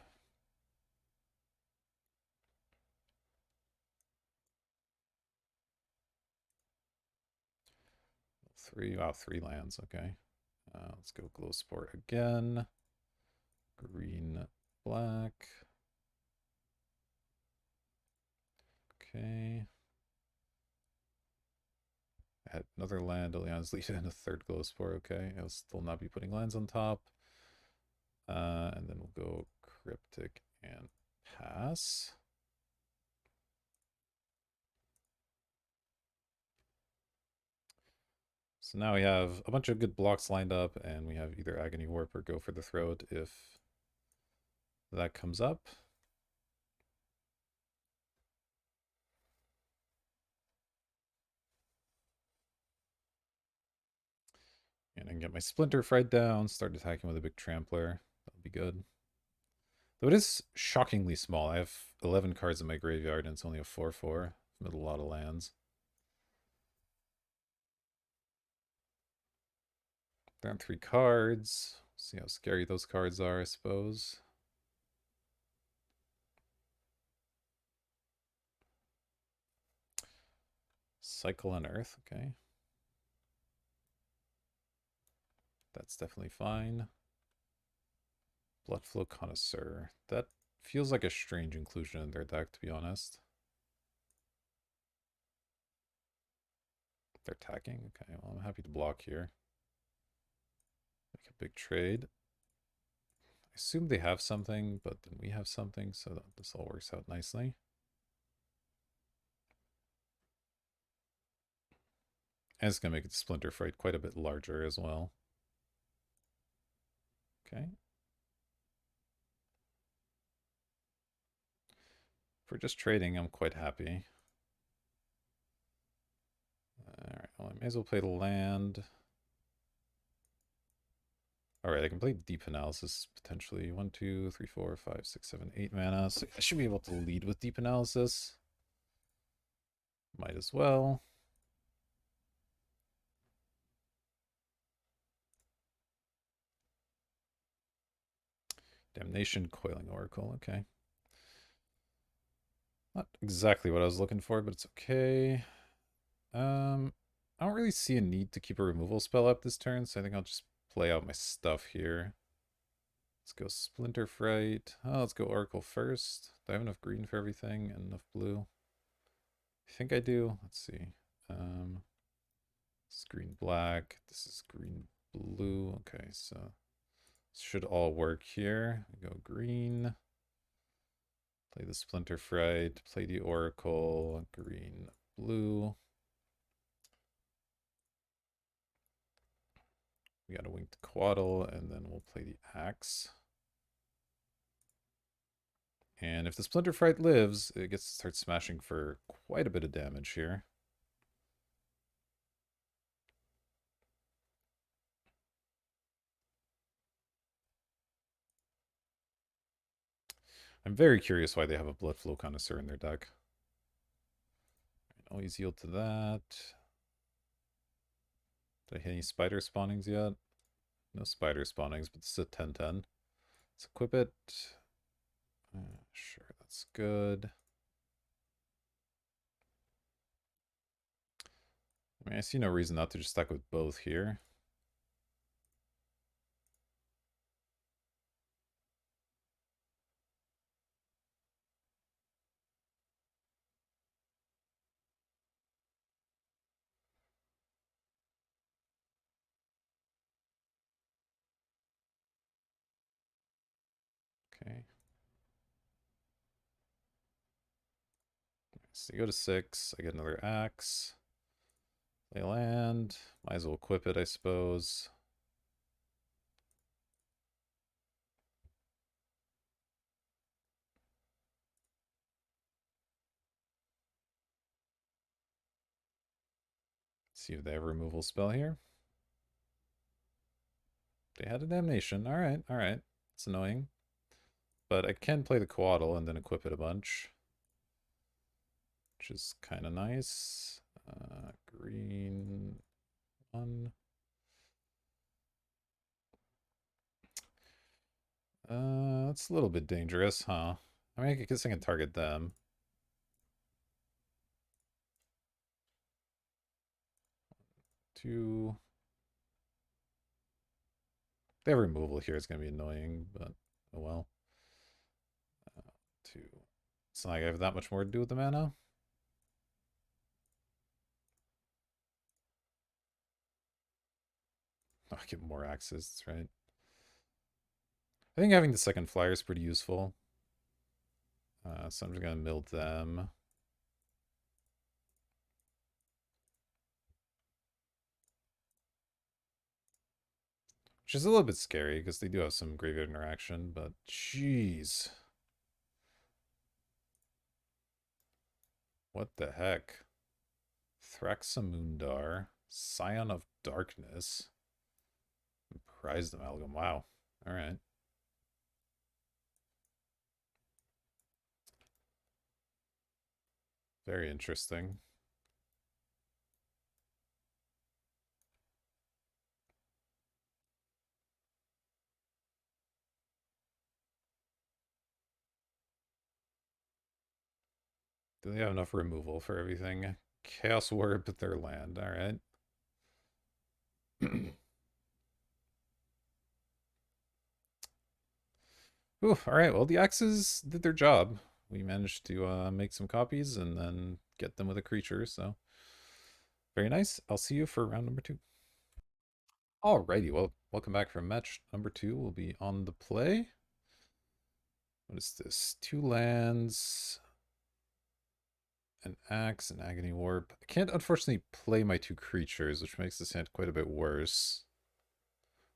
Wow, 3 lands, okay. Let's go glow spore again. Green, black. Okay. I had another land, Oleana's Legion, and a third glow spore, okay. I'll still not be putting lands on top. And then we'll go cryptic and pass. So now we have a bunch of good blocks lined up, and we have either Agony Warp or Go for the Throat if that comes up. And I can get my Splinter Fright down, start attacking with a big Trampler. That'll be good. Though it is shockingly small. I have 11 cards in my graveyard, and it's only a 4/4 with a lot of lands. Down 3 cards. See how scary those cards are, I suppose. Cycle on Earth, okay. That's definitely fine. Bloodflow Connoisseur. That feels like a strange inclusion in their deck, to be honest. They're attacking? Okay, well, I'm happy to block here. Make a big trade. I assume they have something, but then we have something, so that this all works out nicely. And it's going to make the Splinter Fright quite a bit larger as well. Okay. For just trading, I'm quite happy. Alright, well, I may as well play the land. Alright, I can play Deep Analysis potentially. 1, 2, 3, 4, 5, 6, 7, 8 mana. So I should be able to lead with Deep Analysis. Might as well. Damnation, Coiling Oracle, okay. Not exactly what I was looking for, but it's okay. I don't really see a need to keep a removal spell up this turn, so I think I'll just play out my stuff here. Let's go Splinter Fright. Oh, let's go Oracle first. Do I have enough green for everything and enough blue? I think I do. Let's see. This is green black. This is green blue. Okay, so this should all work here. We go green. Play the Splinter Fright. Play the Oracle. Green, blue. We got a Winged Quaddle, and then we'll play the Axe. And if the Splinter Fright lives, it gets to start smashing for quite a bit of damage here. I'm very curious why they have a Bloodflow Connoisseur in their deck. Always yield to that. Did I hit any spider spawnings yet? No spider spawnings, but this is a 10/10. Let's equip it. Sure, that's good. I mean, I see no reason not to just stack with both here. Okay. So you go to 6. I get another axe. Play land. Might as well equip it, I suppose. See if they have a removal spell here. They had a damnation. Alright, alright. It's annoying. But I can play the Coatl and then equip it a bunch. Which is kind of nice. Green one. That's a little bit dangerous, huh? I mean, I guess I can target them. Two. Their removal here is going to be annoying, but oh well. Two. It's not like I have that much more to do with the mana. Oh, I get more axes, that's right. I think having the second flyer is pretty useful. So I'm just going to mill them. Which is a little bit scary because they do have some graveyard interaction, but jeez. What the heck? Thraxamundar, Scion of Darkness, Prized Amalgam. Wow. Alright. Very interesting. Do they have enough removal for everything? Chaos Warp at their land. Alright. Ooh, alright. Well, the axes did their job. We managed to make some copies and then get them with a creature, so very nice. I'll see you for round number 2. Alrighty, well, welcome back from match number 2. We'll be on the play. What is this? 2 lands, an axe, an agony warp. I can't unfortunately play my 2 creatures, which makes this hand quite a bit worse.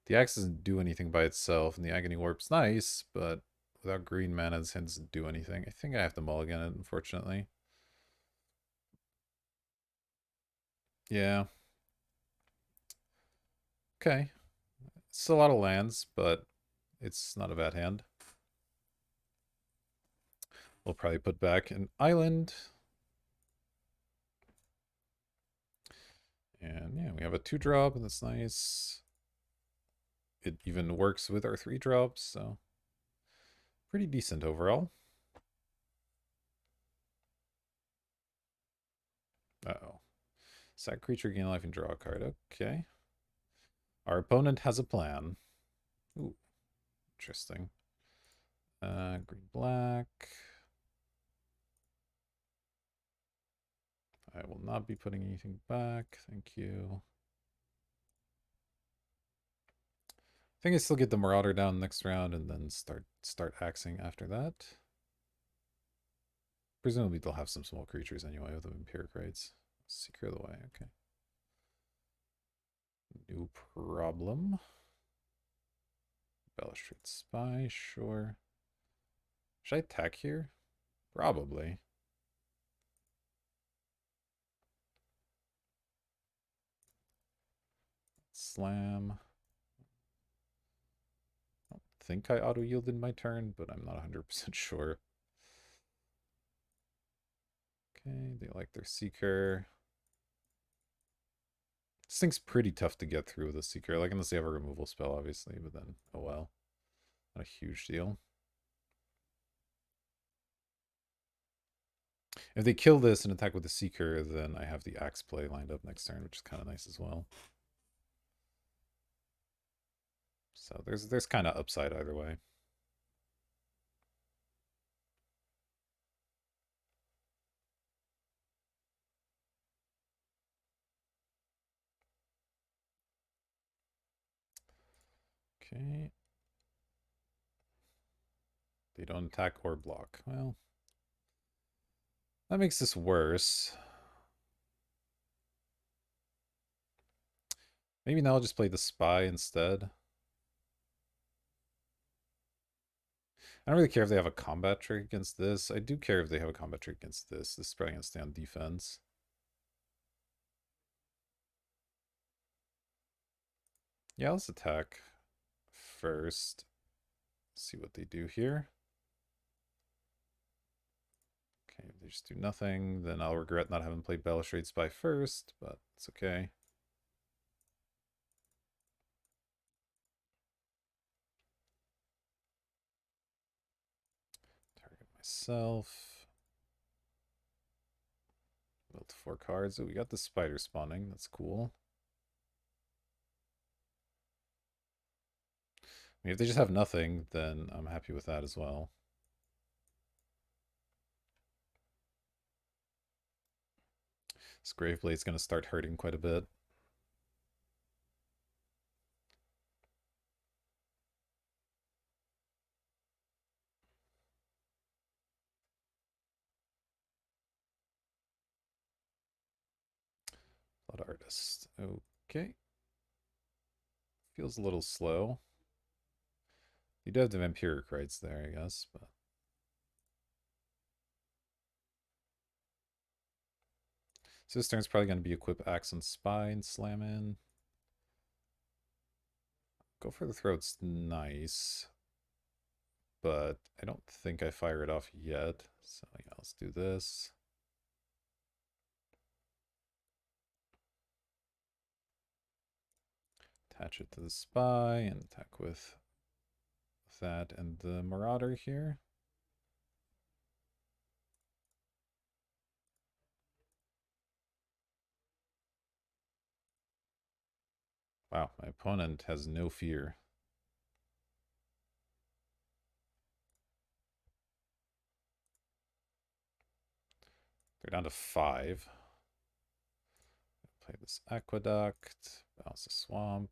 The axe doesn't do anything by itself, and the agony warp's nice, but without green mana, this hand doesn't do anything. I think I have to mulligan it, unfortunately. Yeah. Okay. It's a lot of lands, but it's not a bad hand. We'll probably put back an island. And yeah, we have a 2-drop, and that's nice. It even works with our 3-drops, so pretty decent overall. Uh-oh. Sack creature, gain life, and draw a card. Okay. Our opponent has a plan. Ooh, interesting. Green, black. I will not be putting anything back. Thank you. I think I still get the Marauder down next round and then start axing after that. Presumably they'll have some small creatures anyway with the Vampiric Rites. Secure the way, okay. No problem. Balustrade Spy, sure. Should I attack here? Probably. Slam. I don't think I auto-yielded my turn, but I'm not 100% sure. Okay, they like their Seeker. This thing's pretty tough to get through with a Seeker, like unless they have a removal spell, obviously, but then, oh well. Not a huge deal. If they kill this and attack with the Seeker, then I have the Axe play lined up next turn, which is kind of nice as well. So there's kind of upside either way. Okay. They don't attack or block. Well, that makes this worse. Maybe now I'll just play the Spy instead. I don't really care if they have a combat trick against this. I do care if they have a combat trick against this. This is probably going to stay on defense. Yeah, let's attack first. See what they do here. Okay, if they just do nothing, then I'll regret not having played Balustrade Spy first, but it's okay. Target myself. Built 4 cards. Oh, we got the spider spawning. That's cool. I mean, if they just have nothing, then I'm happy with that as well. This Graveblade's going to start hurting quite a bit. Blood Artist. Okay. Feels a little slow. You do have the Vampiric Rights there, I guess, but... So this turn's probably going to be equip Axe and Spy and slam in. Go for the Throat's nice, but I don't think I fire it off yet. So yeah, let's do this. Attach it to the Spy and attack with that and the Marauder here. Wow, my opponent has no fear. They're down to 5. Play this Aqueduct, bounce a Swamp.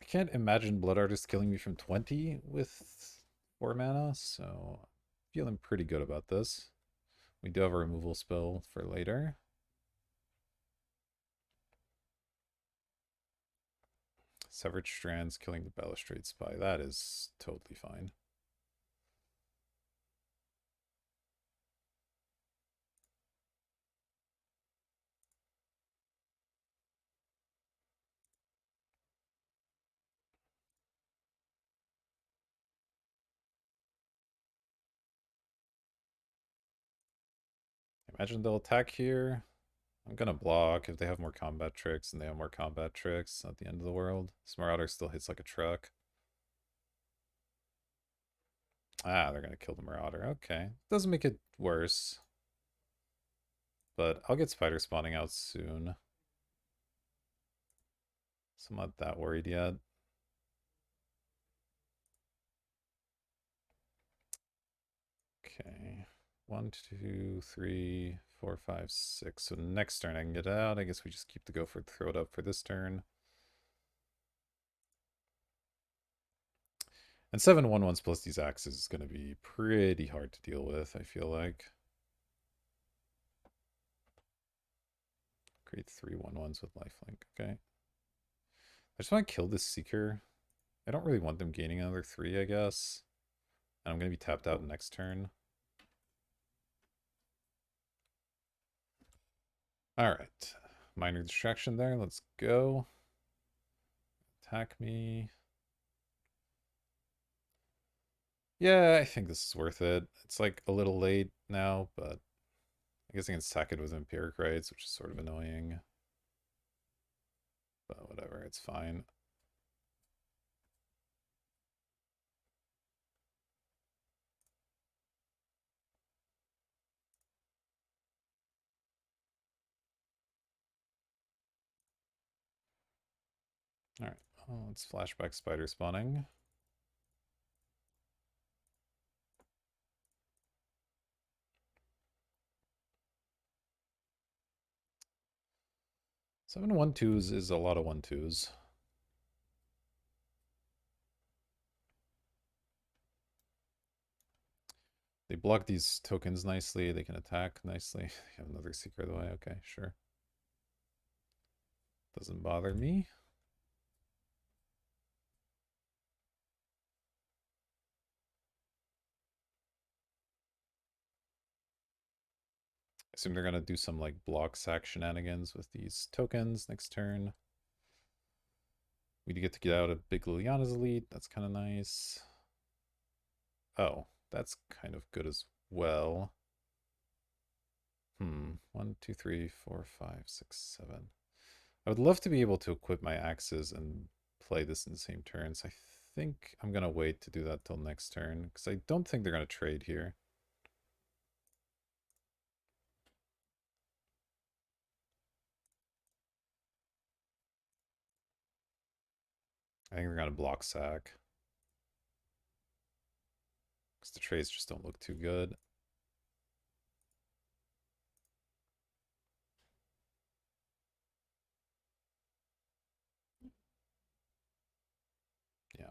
I can't imagine Blood Artist killing me from 20 with 4 mana, so I'm feeling pretty good about this. We do have a removal spell for later. Severed Strands killing the Balustrade Spy. That is totally fine. Imagine they'll attack here. I'm gonna block if they have more combat tricks and they have more combat tricks at the end of the world. This Marauder still hits like a truck. Ah, they're gonna kill the Marauder. Okay. Doesn't make it worse. But I'll get Spider spawning out soon. So I'm not that worried yet. Okay. 1, 2, 3, 4, 5, 6. So next turn I can get out. I guess we just keep the Go for it, throw it up for this turn. And 7 1/1s plus these axes is going to be pretty hard to deal with, I feel like. Create 3 1/1s with lifelink. Okay. I just want to kill this Seeker. I don't really want them gaining another 3, I guess. And I'm going to be tapped out next turn. Alright. Minor distraction there. Let's go. Attack me. Yeah, I think this is worth it. It's like a little late now, but I guess I can stack it with Empiric Rights, which is sort of annoying. But whatever, it's fine. Alright, let's flashback Spider spawning. Seven 1/2s is a lot of 1/2s. They block these tokens nicely. They can attack nicely. They have another Seeker the way. Okay, sure. Doesn't bother me. assume they're gonna do some like block sack shenanigans with these tokens next turn. We get to get out of Big Liliana's Elite. That's kind of nice. Oh, that's kind of good as well. 1, 2, 3, 4, 5, 6, 7. I would love to be able to equip my axes and play this in the same turns. I think I'm going to wait to do that till next turn, because I don't think they're going to trade here. I think they're going to block sack, because the trades just don't look too good. Yeah.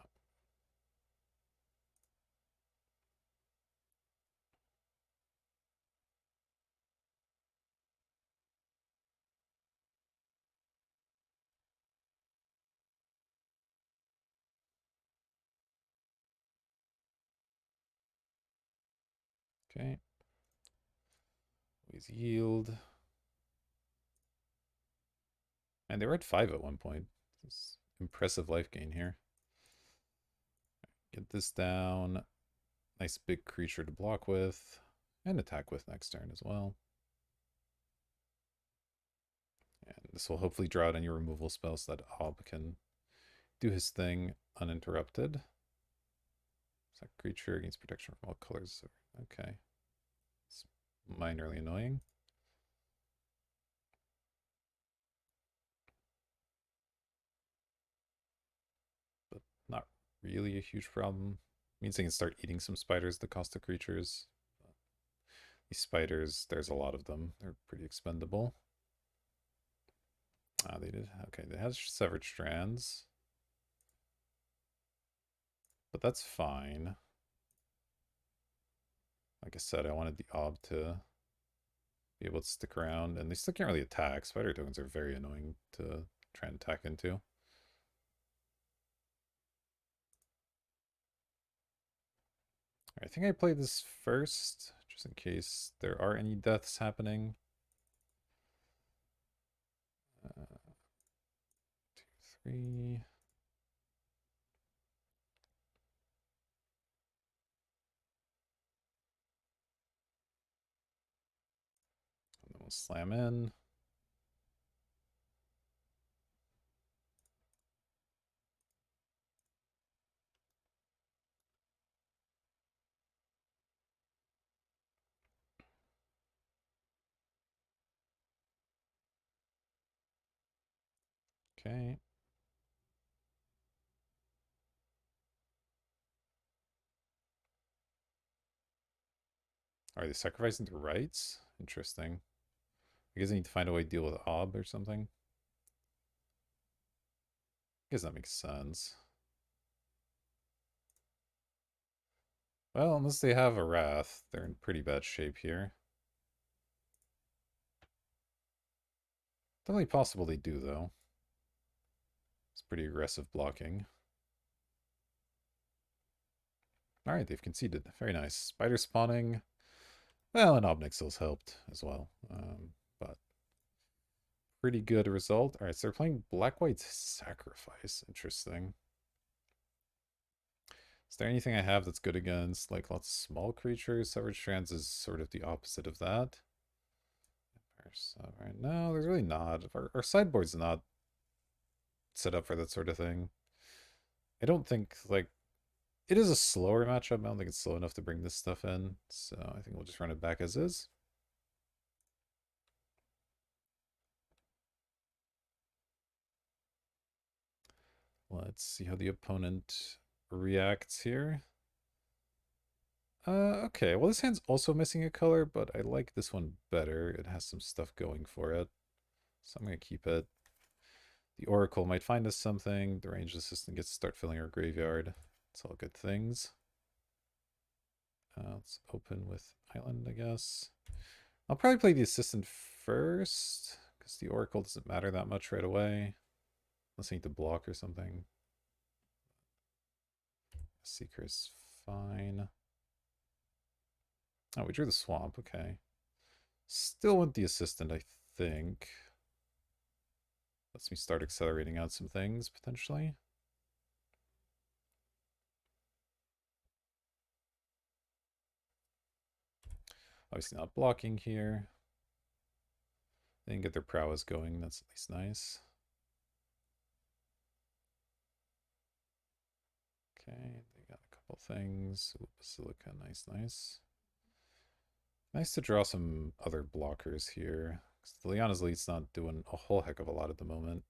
Okay. Always yield. And they were at 5 at one point. It's impressive life gain here. Get this down. Nice big creature to block with. And attack with next turn as well. And this will hopefully draw out any removal spells so that Ob can do his thing uninterrupted. Sack creature against protection from all colors. Okay. It's minorly annoying. But not really a huge problem. Means they can start eating some spiders at the cost of creatures. These spiders, there's a lot of them. They're pretty expendable. Ah, they did. Okay, they have severed strands. But that's fine. Like I said, I wanted the Ob to be able to stick around, and they still can't really attack. Spider tokens are very annoying to try and attack into. I think I played this first, just in case there are any deaths happening. 2, 3. And then we'll slam in. Okay. Are they sacrificing their rights? Interesting. I guess I need to find a way to deal with Ob or something. I guess that makes sense. Well, unless they have a Wrath, they're in pretty bad shape here. Definitely possible they do, though. It's pretty aggressive blocking. Alright, they've conceded. Very nice. Spider spawning. Well, and Ob Nixilis helped as well. But pretty good result. Alright, so they're playing Black-White Sacrifice. Interesting. Is there anything I have that's good against, like, lots of small creatures? Severed Strands is sort of the opposite of that. Right now, there's really not. Our sideboard's not set up for that sort of thing. I don't think, like, it is a slower matchup. I don't think it's slow enough to bring this stuff in. So I think we'll just run it back as is. Let's see how the opponent reacts here. Okay. Well, this hand's also missing a color, but I like this one better. It has some stuff going for it. So I'm going to keep it. The Oracle might find us something. The Ranged Assistant gets to start filling our graveyard. It's all good things. Let's open with Island, I guess. I'll probably play the Assistant first, because the Oracle doesn't matter that much right away. Unless I need to block or something. Seeker's fine. Oh, we drew the Swamp, okay. Still want the assistant, I think. Lets me start accelerating out some things, potentially. Obviously not blocking here. They can get their prowess going, that's at least nice. Okay, they got a couple things. Ooh, Basilica, nice, nice. Nice to draw some other blockers here. The Liana's Elite's not doing a whole heck of a lot at the moment.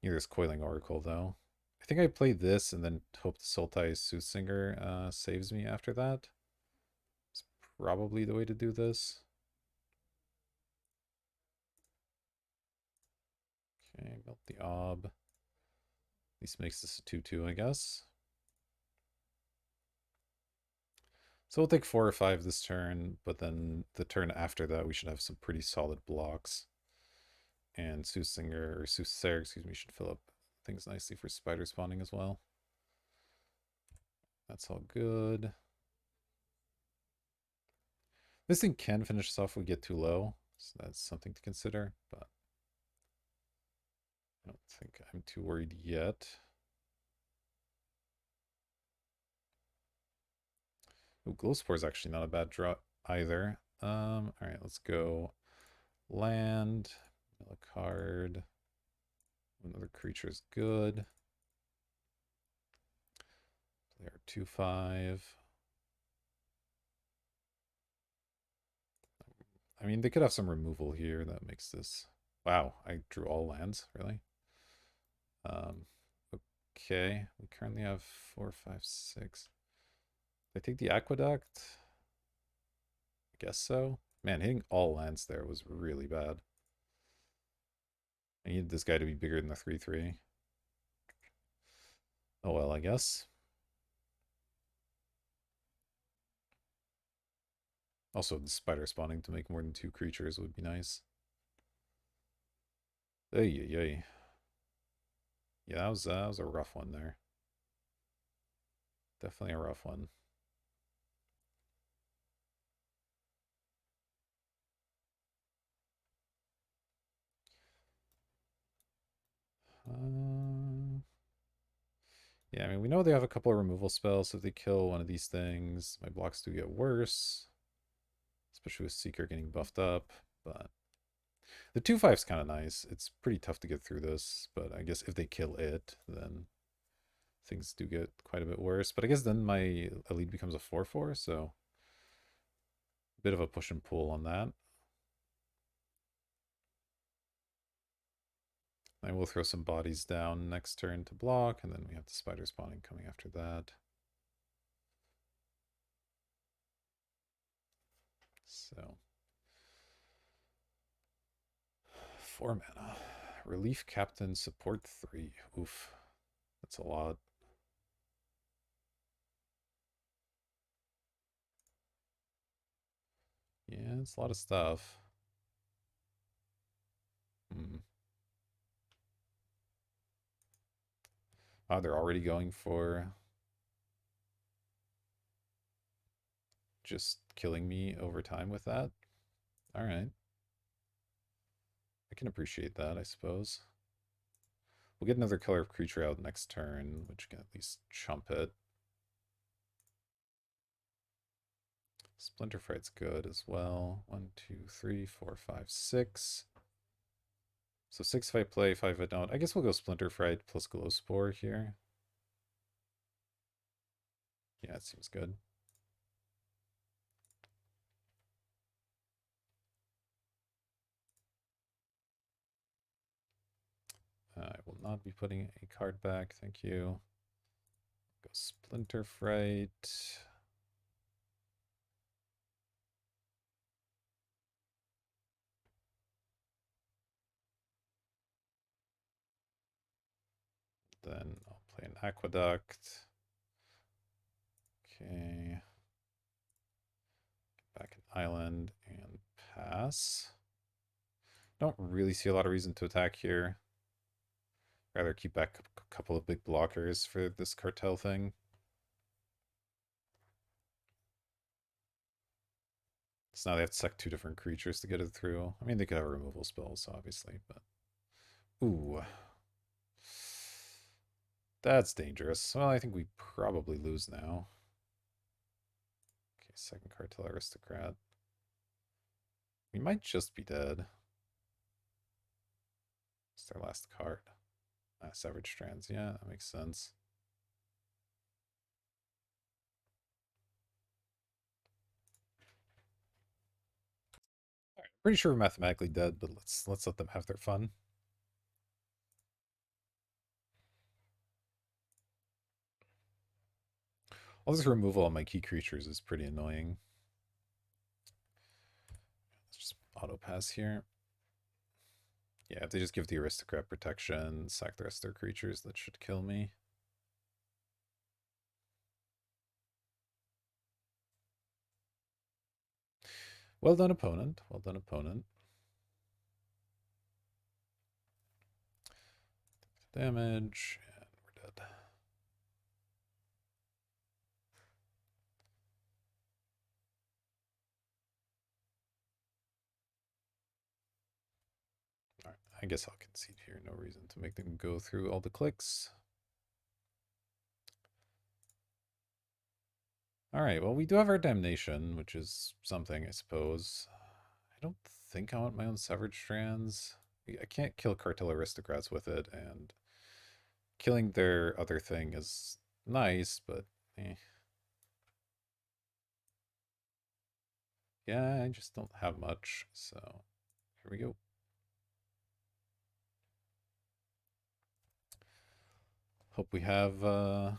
Neither is Coiling Oracle, though. I think I played this and then hope the Sultai Soothsinger saves me after that. It's probably the way to do this. Okay, melt the Ob. At least makes this a 2-2, I guess. So we'll take 4 or 5 this turn, but then the turn after that we should have some pretty solid blocks. And Soothsinger, or Soothsayer, excuse me, should fill up things nicely for spider spawning as well. That's all good. This thing can finish us off if we get too low, so that's something to consider, but I don't think I'm too worried yet. Ooh, Glowspore is actually not a bad draw either. All right, let's go land, mill a card. Another creature is good. Play our 2/5. I mean, they could have some removal here that makes this. Wow, I drew all lands, really? Um, okay, we currently have 4, 5, 6. Did I take the Aqueduct? I guess so. Man, hitting all lands there was really bad. I needed this guy to be bigger than the 3/3. Oh well, I guess. Also, the spider spawning to make more than 2 creatures would be nice. Ay, ay, ay. Yeah, that was a rough one there. Definitely a rough one. Yeah, I mean, we know they have a couple of removal spells, so if they kill one of these things, my blocks do get worse. Especially with Seeker getting buffed up, but the 2/5 is kind of nice. It's pretty tough to get through this, but I guess if they kill it, then things do get quite a bit worse. But I guess then my elite becomes a 4/4, so a bit of a push and pull on that. I will throw some bodies down next turn to block, and then we have the spider spawning coming after that. So 4 mana. Relief Captain, support 3. Oof. That's a lot. Yeah, it's a lot of stuff. Hmm. Oh, they're already going for just killing me over time with that. All right. I can appreciate that, I suppose. We'll get another color of creature out next turn, which can at least chump it. Splinter Fright's good as well. 1, 2, 3, 4, 5, 6. So 6 if I play, 5 if I don't. I guess we'll go Splinter Fright plus Glowspore here. Yeah, it seems good. I will not be putting a card back, thank you. Go Splinter Fright. Then I'll play an Aqueduct. Okay. Get back an island and pass. Don't really see a lot of reason to attack here. Rather keep back a couple of big blockers for this cartel thing. So now they have to sack 2 different creatures to get it through. I mean, they could have removal spells, obviously, but... Ooh. That's dangerous. Well, I think we probably lose now. Okay, second Cartel Aristocrat. We might just be dead. It's their last card. Severed Strands. Yeah, that makes sense. All right, pretty sure we're mathematically dead, but let's let them have their fun. All this removal on my key creatures is pretty annoying. Let's just auto pass here. Yeah, if they just give the aristocrat protection, sack the rest of their creatures, that should kill me. Well done, opponent. Well done, opponent. Damage, and we're dead. All right, I guess I'll concede here. No reason to make them go through all the clicks. All right, well, we do have our Damnation, which is something, I suppose. I don't think I want my own Severed Strands. I can't kill Cartel Aristocrats with it, and killing their other thing is nice, but eh. Yeah, I just don't have much, so here we go. Hope we have a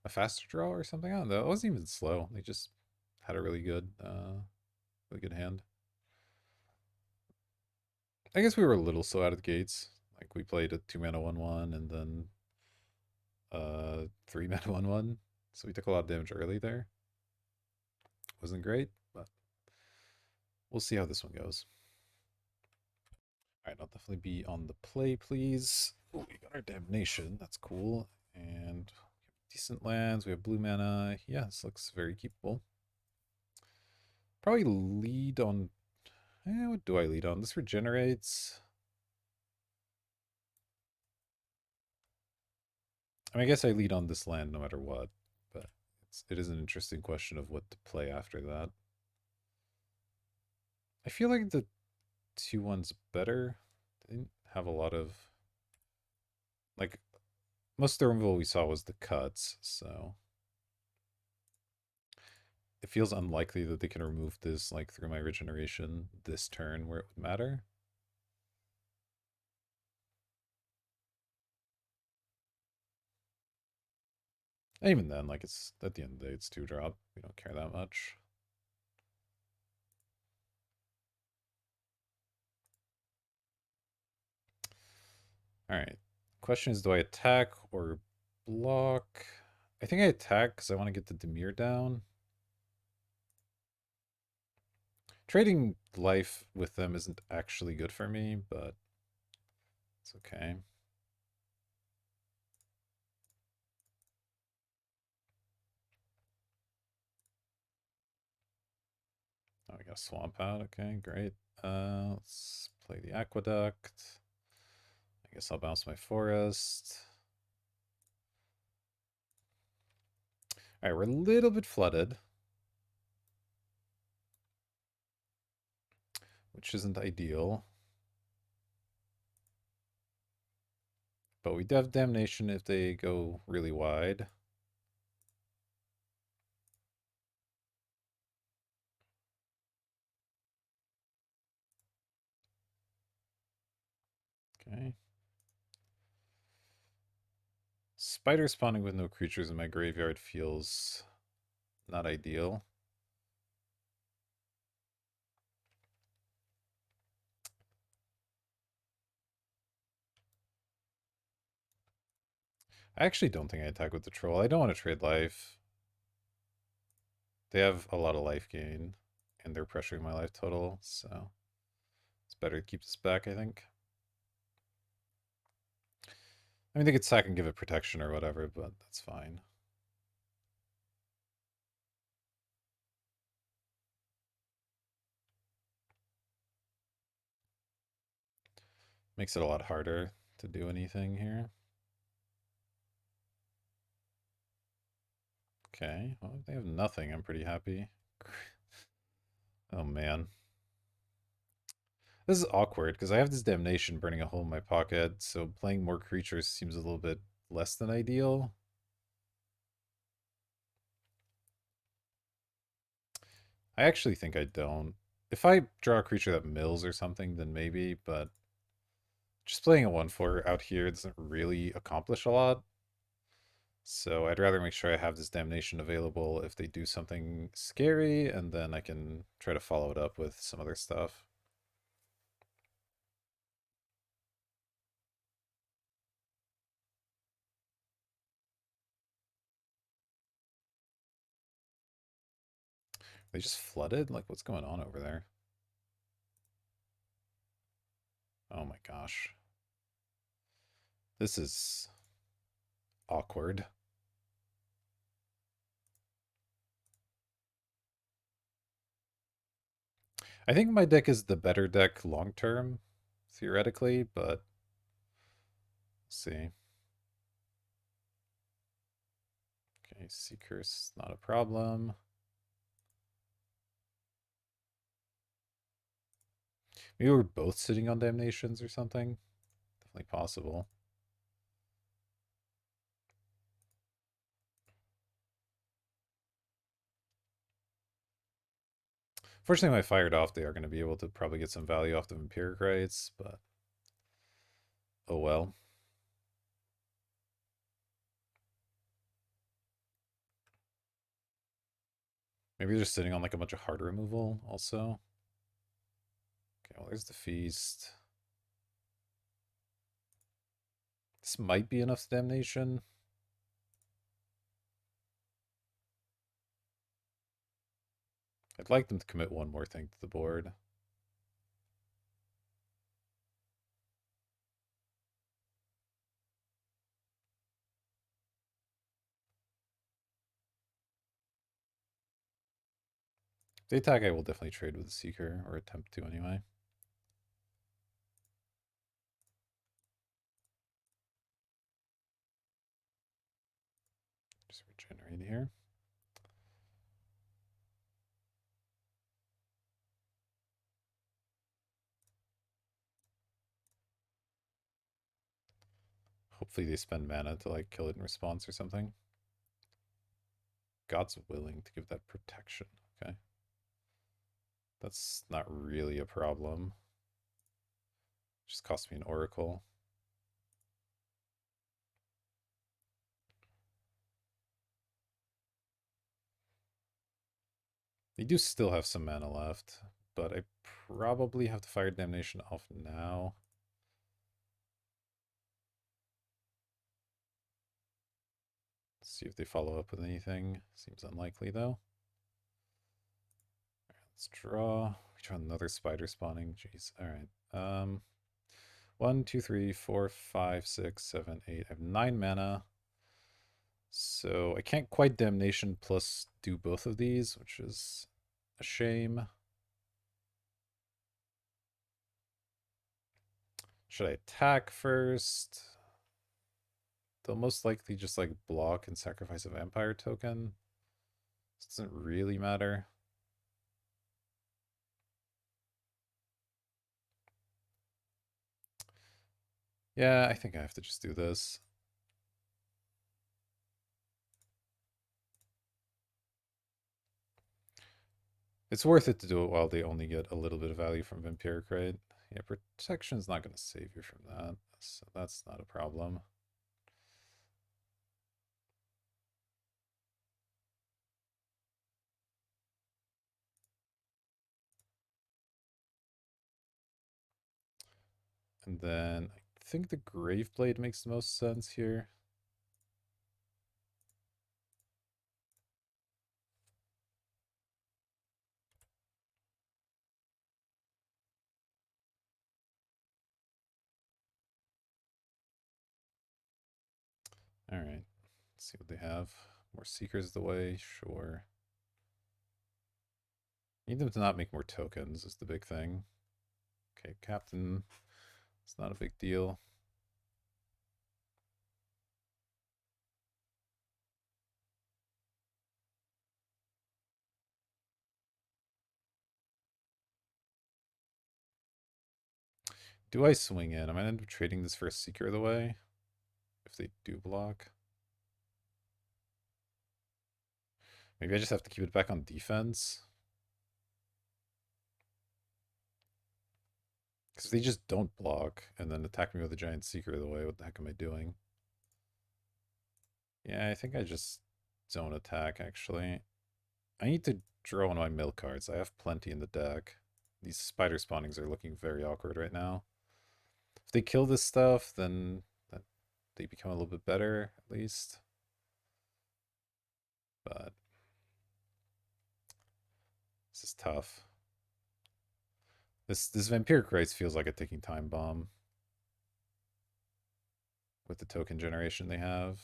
faster draw or something. I don't know. It wasn't even slow. They just had a really good hand. I guess we were a little slow out of the gates. Like we played a 2-mana 1/1 and then 3-mana 1/1. So we took a lot of damage early there. Wasn't great, but we'll see how this one goes. All right, I'll definitely be on the play, please. Oh, we got our Damnation. That's cool. And decent lands. We have blue mana. Yeah, this looks very keepable. Probably lead on... what do I lead on? This regenerates. I mean, I guess I lead on this land no matter what, but it is an interesting question of what to play after that. I feel like the 2/1's better. They didn't have a lot of... Like, most of the removal we saw was the cuts, so... It feels unlikely that they can remove this, like, through my regeneration this turn where it would matter. And even then, like, it's at the end of the day, it's 2-drop. We don't care that much. Alright. Question is, do I attack or block? I think I attack because I want to get the Dimir down. Trading life with them isn't actually good for me, but it's okay. Oh, we got a swamp out. Okay, great. Let's play the aqueduct. I guess I'll bounce my forest. All right, we're a little bit flooded, which isn't ideal. But we do have Damnation if they go really wide. Okay. Spider spawning with no creatures in my graveyard feels not ideal. I actually don't think I attack with the troll. I don't want to trade life. They have a lot of life gain, and they're pressuring my life total, so it's better to keep this back, I think. I mean, they could sack and give it protection or whatever, but that's fine. Makes it a lot harder to do anything here. Okay, well, if they have nothing, I'm pretty happy. Oh man. This is awkward, because I have this Damnation burning a hole in my pocket, so playing more creatures seems a little bit less than ideal. I actually think I don't. If I draw a creature that mills or something, then maybe, but just playing a 1/4 out here doesn't really accomplish a lot. So I'd rather make sure I have this Damnation available if they do something scary, and then I can try to follow it up with some other stuff. They just flooded? Like, what's going on over there? Oh my gosh. This is awkward. I think my deck is the better deck long term, theoretically, but let's see. Okay, Seeker's not a problem. Maybe we're both sitting on Damnations or something. Definitely possible. Fortunately, when I fired off, they are going to be able to probably get some value off the Vampiric Rites, but oh well. Maybe they're just sitting on like a bunch of hard removal also. Okay, well, there's the Feast. This might be enough Damnation. I'd like them to commit one more thing to the board. If they attack, I will definitely trade with the Seeker, or attempt to anyway. Just regenerate here. Hopefully they spend mana to like kill it in response or something. God's willing to give that protection. Okay. That's not really a problem. Just cost me an Oracle. They do still have some mana left, but I probably have to fire Damnation off now. See if they follow up with anything. Seems unlikely though. Let's draw. We draw another spider spawning. Jeez. All right. 1, 2, 3, 4, 5, 6, 7, 8. I have 9 mana. So I can't quite Damnation plus do both of these, which is a shame. Should I attack first? They'll most likely just like block and sacrifice a vampire token. This doesn't really matter. Yeah, I think I have to just do this. It's worth it to do it while they only get a little bit of value from Vampiric Rite. Yeah, protection's not going to save you from that, so that's not a problem. And then I think the Graveblade makes the most sense here. All right, let's see what they have. More Seekers the way, sure. Need them to not make more tokens is the big thing. Okay, Captain It's not a big deal. Do I swing in? I might end up trading this for a Seeker of the Way if they do block. Maybe I just have to keep it back on defense. Because they just don't block and then attack me with a giant Seeker of the Way, what the heck am I doing? Yeah, I think I just don't attack, actually. I need to draw one of my mill cards. I have plenty in the deck. These spider spawnings are looking very awkward right now. If they kill this stuff, then they become a little bit better, at least. But this is tough. This Vampiric Rites feels like a ticking time bomb with the token generation they have.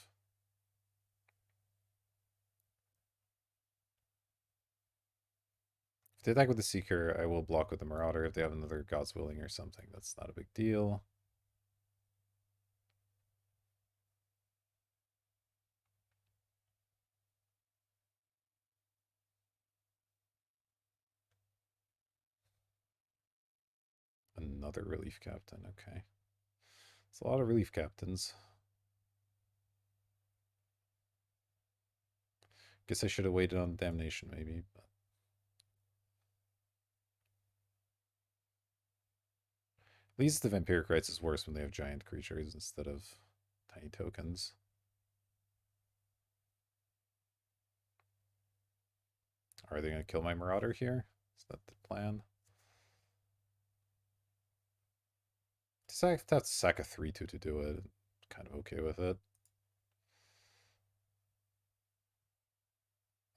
If they attack with the Seeker, I will block with the Marauder if they have another God's Willing or something. That's not a big deal. Another Relief Captain, okay. It's a lot of Relief Captains. Guess I should have waited on Damnation, maybe. But at least the Vampiric Rites is worse when they have giant creatures instead of tiny tokens. Are they going to kill my Marauder here? Is that the plan? I have to sack a 3/2 to do it. I'm kind of okay with it.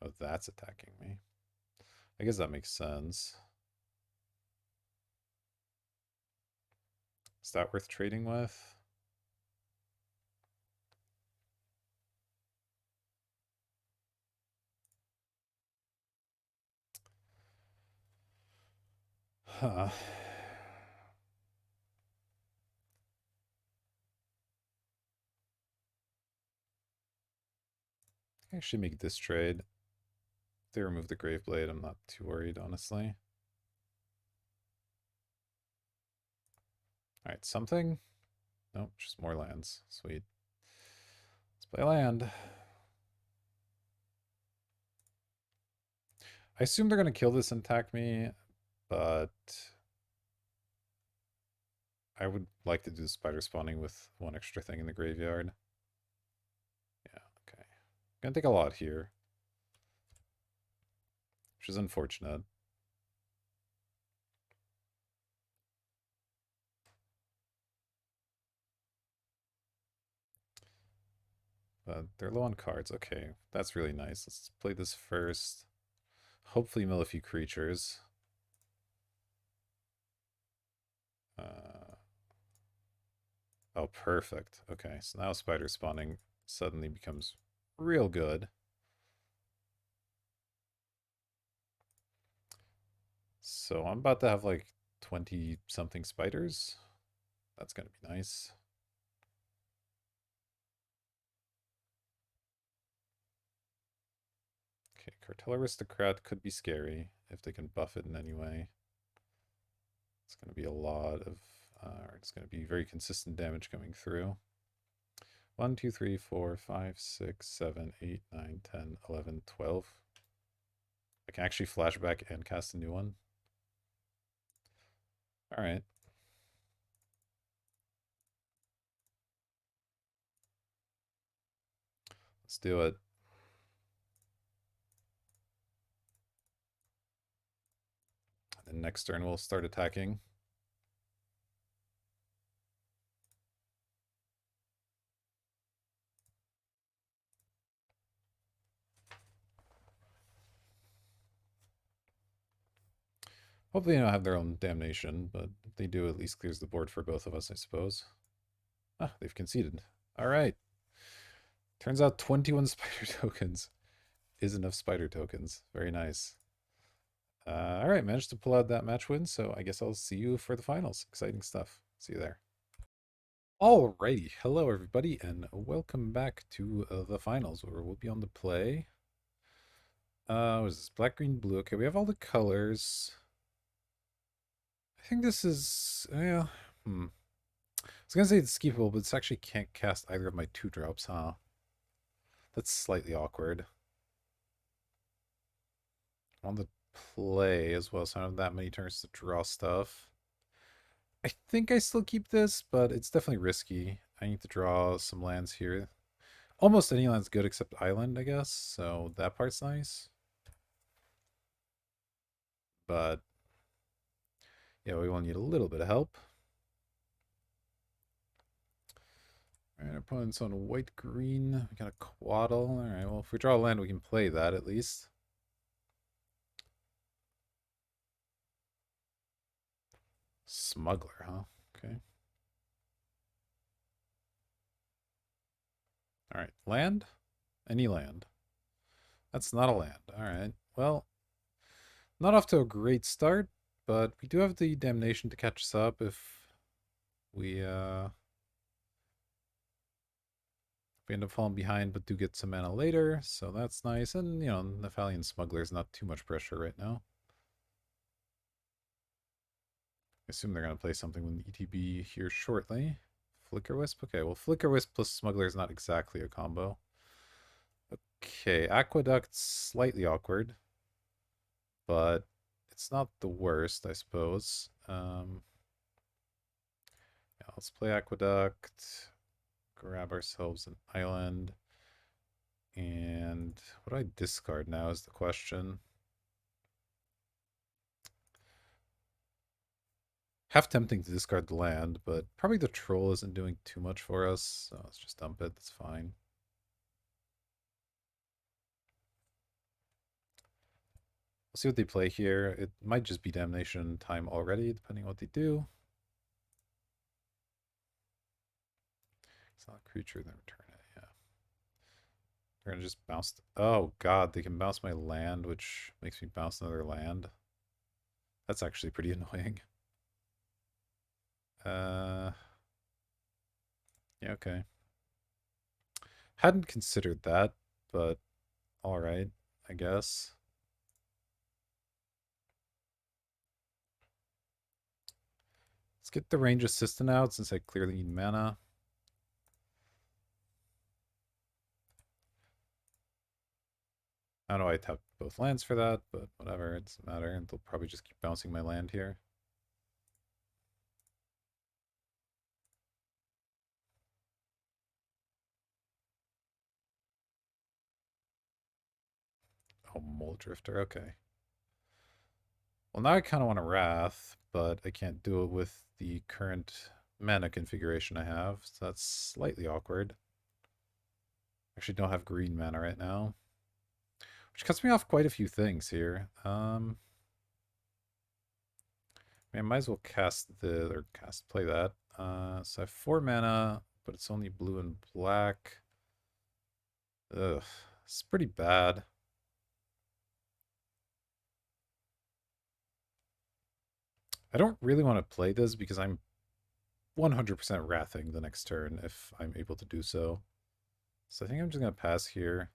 Oh, that's attacking me. I guess that makes sense. Is that worth trading with? Huh. I actually make this trade. If they remove the Graveblade, I'm not too worried, honestly. Alright, something? Nope, just more lands. Sweet. Let's play land. I assume they're going to kill this and attack me, but I would like to do the spider spawning with one extra thing in the graveyard. Yeah, okay. Gonna take a lot here, which is unfortunate. But they're low on cards. Okay, that's really nice. Let's play this first. Hopefully mill a few creatures. Oh, perfect. Okay, so now spider spawning suddenly becomes real good. So I'm about to have like 20 something spiders. That's gonna be nice. Okay, Cartel Aristocrat could be scary if they can buff it in any way. It's gonna be a lot of, it's gonna be very consistent damage coming through. 1, 2, 3, 4, 5, 6, 7, 8, 9, 10, 11, 12. I can actually flashback and cast a new one. Alright. Let's do it. And then next turn we'll start attacking. Hopefully they don't have their own damnation, but if they do, at least clears the board for both of us, I suppose. Ah, they've conceded. Alright. Turns out 21 spider tokens is enough spider tokens. Very nice. Alright, managed to pull out that match win, so I guess I'll see you for the finals. Exciting stuff. See you there. Alrighty, hello everybody, and welcome back to the finals where we'll be on the play. What is this? Black, green, blue. Okay, we have all the colors. I think this is, yeah, I was gonna say it's skippable, but it's actually can't cast either of my 2-drops, huh? That's slightly awkward. On the play as well, so I don't have that many turns to draw stuff. I think I still keep this, but it's definitely risky. I need to draw some lands here. Almost any land's good except island, I guess, so that part's nice. But yeah, we will need a little bit of help. Alright, opponent's on white-green. We got a Quaddle. Alright, well, if we draw a land, we can play that at least. Smuggler, huh? Okay. Alright, land? Any land. That's not a land. Alright, well, not off to a great start, but we do have the Damnation to catch us up if we end up falling behind, but do get some mana later, so that's nice. And, you know, Nephalian Smuggler is not too much pressure right now. I assume they're going to play something with ETB here shortly. Flicker Wisp? Okay, well, Flicker Wisp plus Smuggler is not exactly a combo. Okay, Aqueduct's slightly awkward, but it's not the worst, I suppose. Yeah, let's play Aqueduct, grab ourselves an island, and what do I discard now is the question. Half tempting to discard the land, but probably the troll isn't doing too much for us, so let's just dump it, that's fine. We'll see what they play here. It might just be Damnation time already, depending on what they do. It's not a creature, then return it, yeah. They're gonna just bounce. Oh god, they can bounce my land, which makes me bounce another land. That's actually pretty annoying. Uh, yeah, okay. Hadn't considered that, but alright, I guess. Let's get the range assistant out since I clearly need mana. I don't know why I tapped both lands for that, but whatever, it doesn't matter. And they'll probably just keep bouncing my land here. Oh, Muldrifter, okay. Well, now I kind of want a Wrath, but I can't do it with the current mana configuration I have, so that's slightly awkward. Actually don't have green mana right now, which cuts me off quite a few things here. I might as well play that. So I have 4 mana, but it's only blue and black. Ugh, it's pretty bad. I don't really want to play this because I'm 100% wrathing the next turn if I'm able to do so. So I think I'm just going to pass here.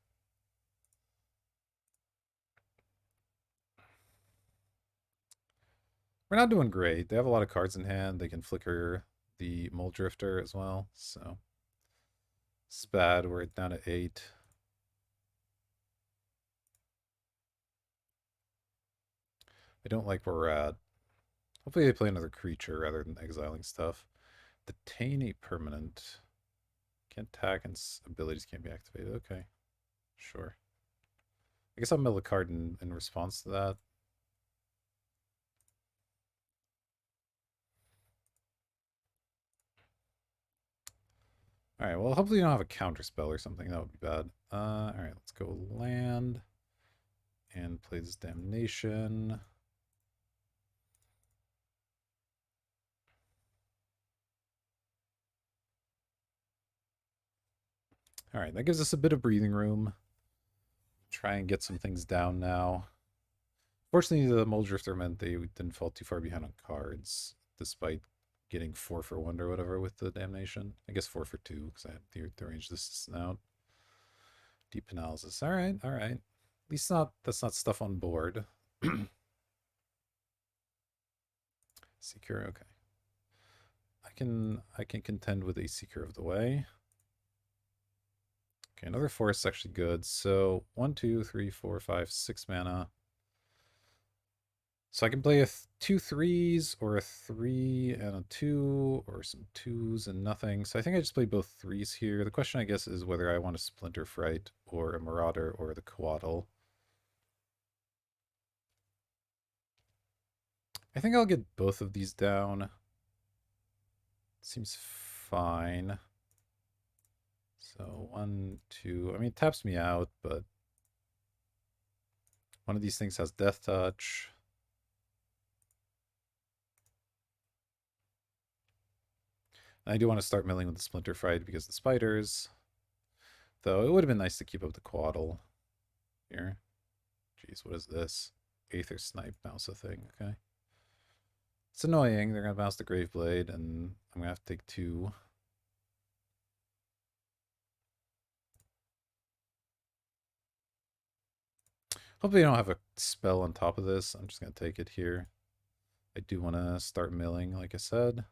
We're not doing great. They have a lot of cards in hand. They can flicker the Muldrifter as well. So it's bad. We're down to 8. I don't like where we're at. Hopefully they play another creature rather than exiling stuff. Detain a permanent. Can't attack and abilities can't be activated. Okay. Sure. I guess I'll mill a card in response to that. Alright, well, hopefully you don't have a counter spell or something. That would be bad. Alright, let's go land. And play this Damnation. Alright, that gives us a bit of breathing room. Try and get some things down now. Fortunately, the Muldrifter meant they didn't fall too far behind on cards, despite getting 4 for 1 or whatever with the damnation. I guess 4 for 2 because I had the range this out. Deep analysis. All right, all right. At least not that's not stuff on board. Seeker, okay. I can contend with a Seeker of the Way. Okay, another forest is actually good. So 1, 2, 3, 4, 5, 6 mana. So I can play a 2 3s or a 3 and a 2 or some 2s and nothing. So I think I just play both 3s here. The question I guess is whether I want a Splinter Fright or a Marauder or the Coatl. I think I'll get both of these down. Seems fine. So 1, 2. I mean, it taps me out, but one of these things has Death Touch. And I do want to start milling with the Splinter Fright because of the spiders. Though it would have been nice to keep up the Coatl here. Jeez, what is this? Aether Snipe mouse a thing, okay. It's annoying. They're going to bounce the Graveblade, and I'm going to have to take 2. Hopefully I don't have a spell on top of this. I'm just going to take it here. I do want to start milling, like I said.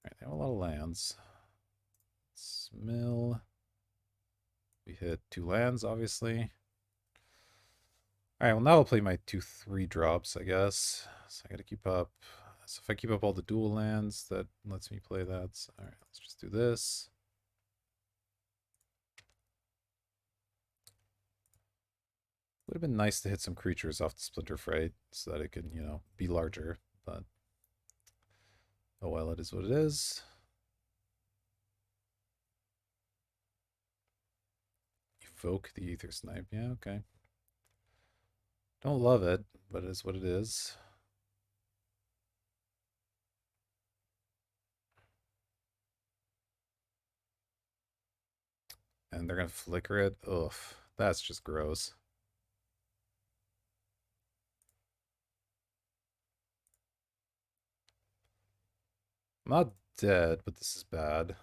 Alright, they have a lot of lands. Let's mill. We hit 2 lands, obviously. Alright, well now I'll play my 2/3 drops, I guess. So I gotta keep up. So if I keep up all the dual lands, that lets me play that. So, alright, let's just do this. Would have been nice to hit some creatures off the Splinter Fright so that it could, you know, be larger, but oh well, it is what it is. Evoke the Aether Snipe, yeah, okay. Don't love it, but it is what it is. And they're gonna flicker it. Ugh, that's just gross. I'm not dead, but this is bad.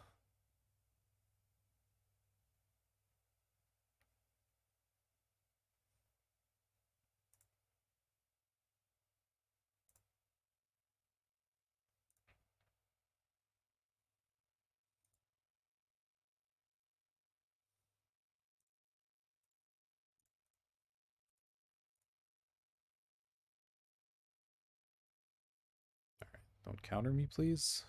Don't counter me, please.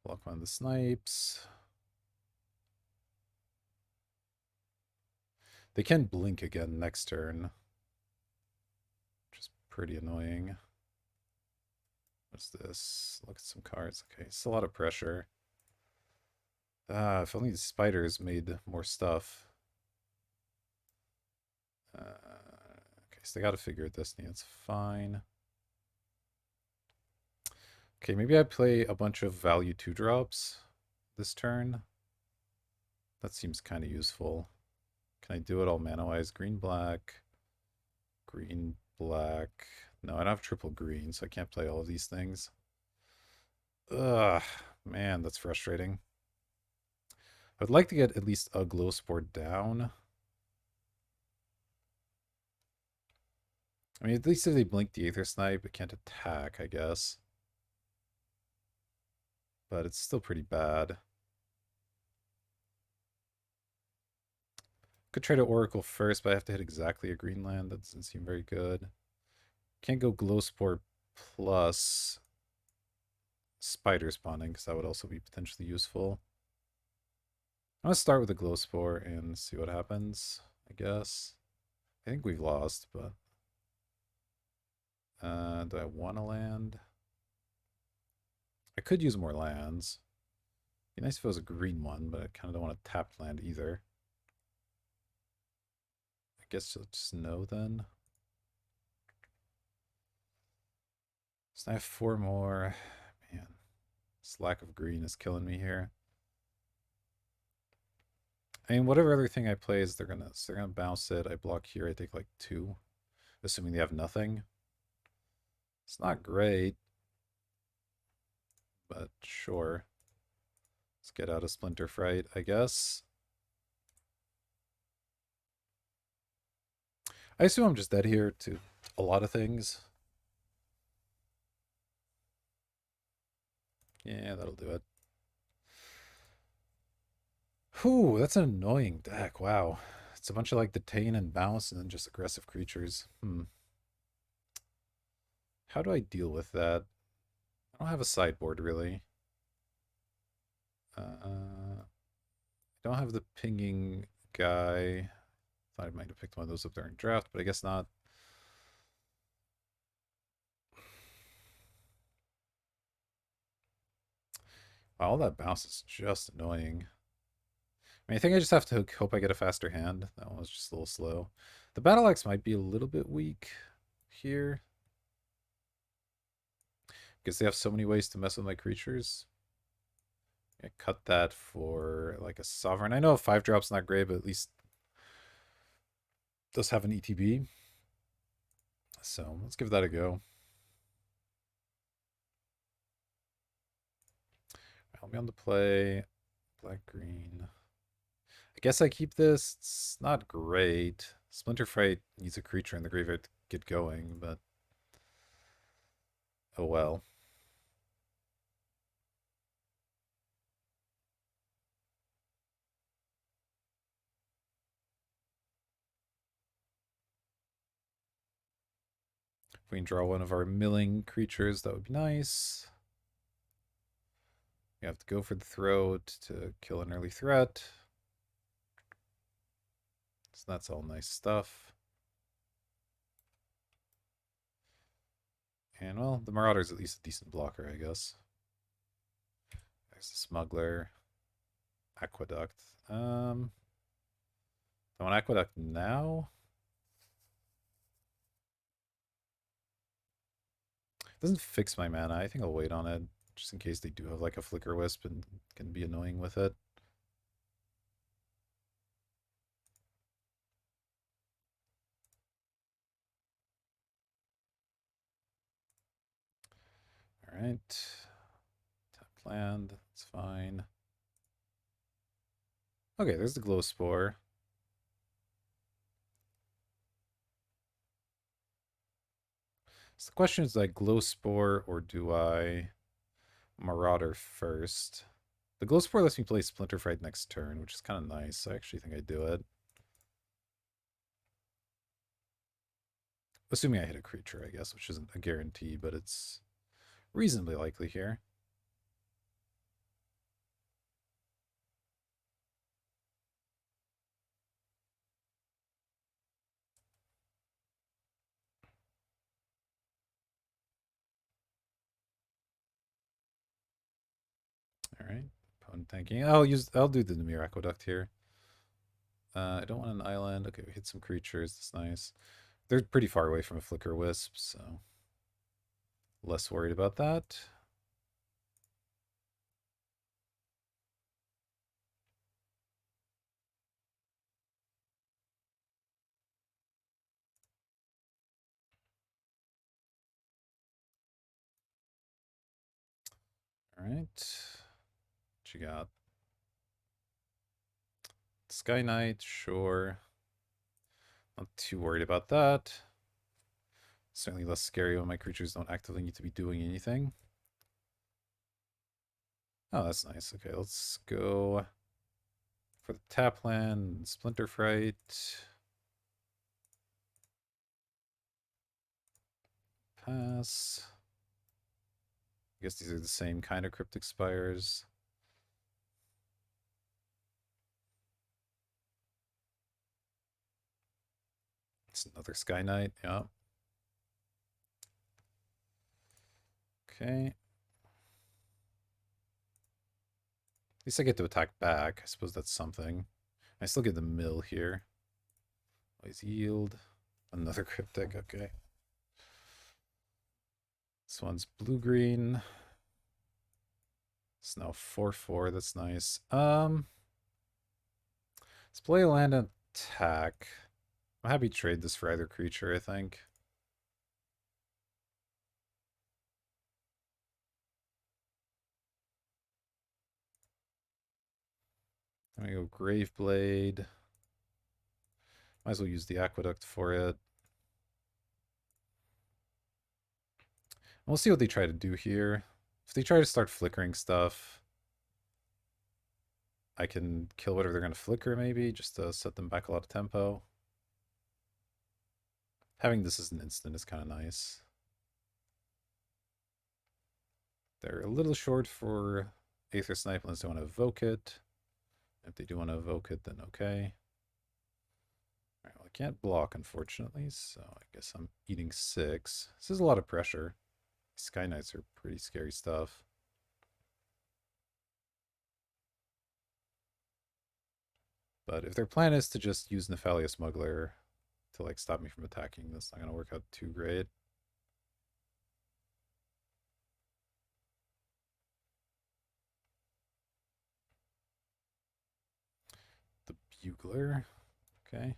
Block on the snipes. They can blink again next turn, which is pretty annoying. What's this? Look at some cards. Okay, it's a lot of pressure. Ah, if only the spiders made more stuff. Okay, so they gotta figure out Destiny. That's fine. Okay, maybe I play a bunch of value 2 drops this turn. That seems kind of useful. Can I do it all mana-wise? Green, black. Green, black. No, I don't have triple green, so I can't play all of these things. Ugh, man, that's frustrating. I would like to get at least a glow spore down. I mean, at least if they blink the Aether Snipe, it can't attack, I guess. But it's still pretty bad. Could try to Oracle first, but I have to hit exactly a green land. That doesn't seem very good. Can't go glow spore plus spider spawning, because that would also be potentially useful. I'm going to start with the glow spore and see what happens, I guess. I think we've lost, but... do I want to land? I could use more lands. Be nice if it was a green one, but I kind of don't want to tap land either. I guess you'll just know then. So I have 4 more. Man, this lack of green is killing me here. I mean, whatever other thing I play is they're gonna bounce it. I block here. I take like 2, assuming they have nothing. It's not great, but sure. Let's get out of Splinter Fright, I guess. I assume I'm just dead here to a lot of things. Yeah, that'll do it. Whew, that's an annoying deck. Wow. It's a bunch of like detain and bounce and then just aggressive creatures. How do I deal with that? I don't have a sideboard really. I don't have the pinging guy. Thought I might have picked one of those up during draft, but I guess not. Wow, all that bounce is just annoying. I mean, I think I just have to hope I get a faster hand. That one was just a little slow. The Battle Axe might be a little bit weak here. Because they have so many ways to mess with my creatures. I cut that for like a Sovereign. I know 5-drop's not great, but at least does have an ETB. So let's give that a go. Help me on the play. Black, green. I guess I keep this. It's not great. Splinter Fright needs a creature in the graveyard to get going, but oh well. If we can draw one of our milling creatures, that would be nice. We have to go for the throat to kill an early threat. So that's all nice stuff. And well, the Marauder's at least a decent blocker, I guess. There's the Smuggler. Aqueduct. I want Aqueduct now. Doesn't fix my mana. I think I'll wait on it just in case they do have like a Flicker Wisp and can be annoying with it. All right. Tap land. That's fine. Okay, there's the Glow Spore. So the question is like Glow Spore or do I Marauder first? The Glow Spore lets me play Splinter Fright next turn, which is kind of nice. I actually think I do it. Assuming I hit a creature, I guess, which isn't a guarantee, but it's reasonably likely here. All right. Opponent tanking. I'll do the Nimir Aqueduct here. I don't want an island. Okay, we hit some creatures. That's nice. They're pretty far away from a Flicker Wisp, so less worried about that. All right. What you got? Sky Knight, sure. Not too worried about that. Certainly less scary when my creatures don't actively need to be doing anything. Oh, that's nice. Okay, let's go for the tap land, Splinter Fright. Pass. I guess these are the same kind of Cryptic Spires. It's another Sky Knight, yeah. Okay. At least I get to attack back. I suppose that's something. I still get the mill here. Always yield. Another Cryptic, okay. This one's blue-green. It's now 4/4, that's nice. Let's play land and attack. I'm happy to trade this for either creature, I think. I'm gonna go Graveblade. Might as well use the Aqueduct for it. We'll see what they try to do here. If they try to start flickering stuff, I can kill whatever they're going to flicker, maybe, just to set them back a lot of tempo. Having this as an instant is kind of nice. They're a little short for Aether Snipe unless they want to evoke it. If they do want to evoke it, then okay. Alright, well, I can't block, unfortunately, so I guess I'm eating 6. This is a lot of pressure. Sky Knights are pretty scary stuff. But if their plan is to just use Nephalia Smuggler to like stop me from attacking, that's not going to work out too great. The Bugler. Okay.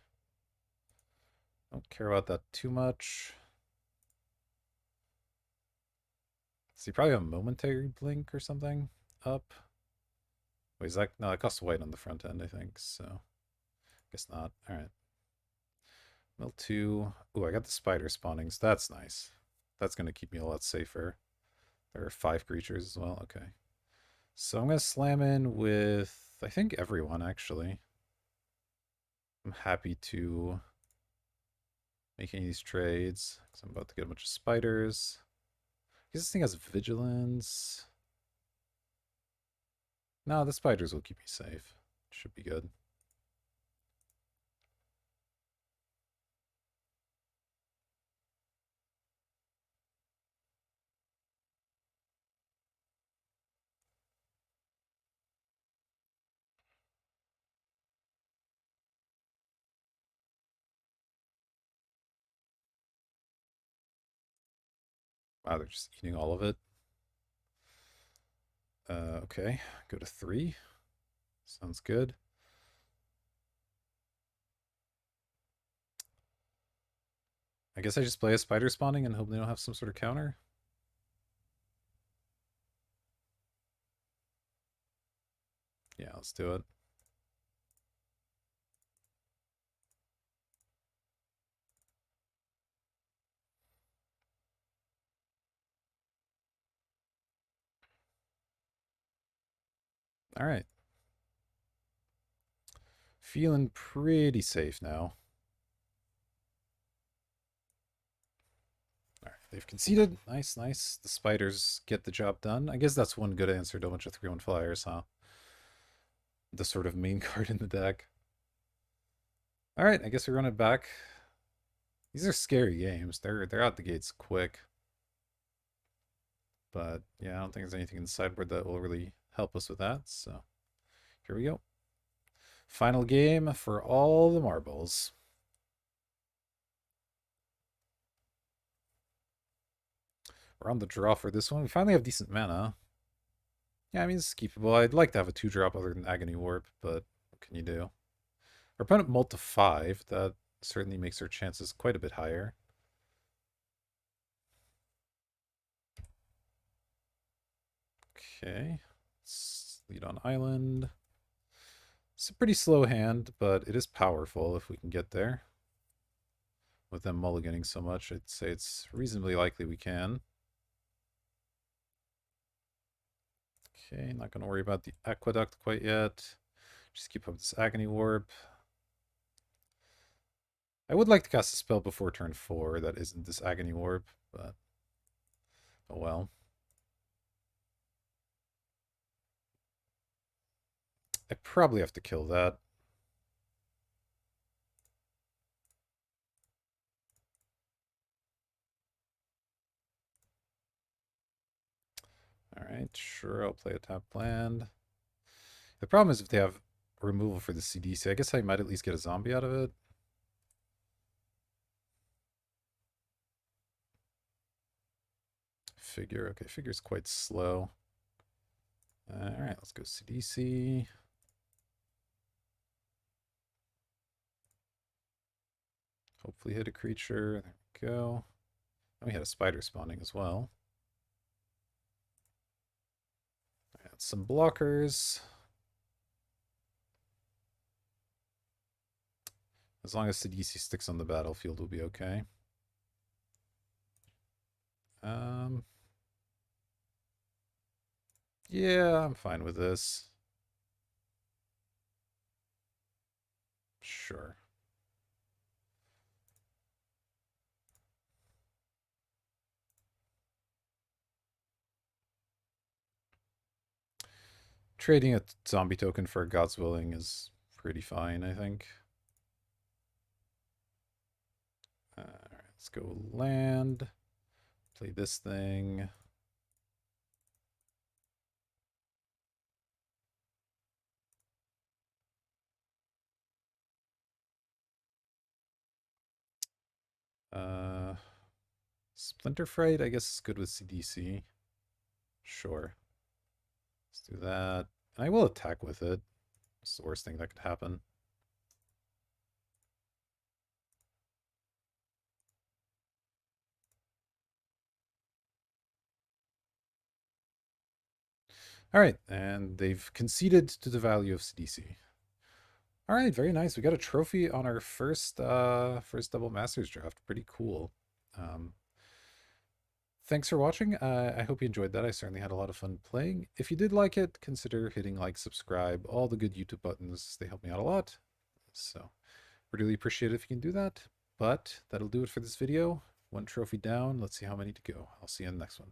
Don't care about that too much. So you probably have a momentary blink or something up. Wait, is that... No, it costs white on the front end, I think, so... Guess not. Alright. Mill 2. Ooh, I got the spider spawning, so that's nice. That's going to keep me a lot safer. There are 5 creatures as well, okay. So I'm going to slam in with, I think, everyone, actually. I'm happy to make any of these trades, because I'm about to get a bunch of spiders. I guess this thing has vigilance. No, the spiders will keep me safe. Should be good. Wow, they're just eating all of it. Okay, go to 3. Sounds good. I guess I just play a spider spawning and hope they don't have some sort of counter. Yeah, let's do it. All right. Feeling pretty safe now. All right, they've conceded. Nice, nice. The spiders get the job done. I guess that's one good answer to a bunch of 3-1 flyers, huh? The sort of main card in the deck. All right, I guess we run it back. These are scary games. They're out the gates quick. But yeah, I don't think there's anything in the sideboard that will really help us with that. So here we go. Final game for all the marbles. We're on the draw for this one. We finally have decent mana. Yeah, I mean, it's keepable. I'd like to have a 2-drop other than Agony Warp, but what can you do? Our opponent mulled to 5. That certainly makes our chances quite a bit higher. Okay. Let's lead on island. It's a pretty slow hand, but it is powerful if we can get there. With them mulliganing so much, I'd say it's reasonably likely we can. Okay, not going to worry about the Aqueduct quite yet. Just keep up this Agony Warp. I would like to cast a spell before turn 4 that isn't this Agony Warp, but oh well. I probably have to kill that. Alright, sure, I'll play a tap land. The problem is if they have removal for the CDC, I guess I might at least get a zombie out of it. Figure, okay, figure's quite slow. Alright, let's go CDC. Hopefully hit a creature. There we go. And we had a spider spawning as well. Add some blockers. As long as Sidisi sticks on the battlefield, we'll be okay. Yeah, I'm fine with this. Sure. Trading a zombie token for a God's Willing is pretty fine, I think. Alright, let's go land. Play this thing. Splinter Fright, I guess, is good with CDC. Sure. Let's do that. I will attack with it. It's the worst thing that could happen. All right, and they've conceded to the value of CDC. All right, very nice. We got a trophy on our first double masters draft. Pretty cool. Thanks for watching. I hope you enjoyed that. I certainly had a lot of fun playing. If you did like it, consider hitting like, subscribe, all the good YouTube buttons. They help me out a lot. So, really appreciate it if you can do that. But that'll do it for this video. One trophy down. Let's see how many to go. I'll see you in the next one.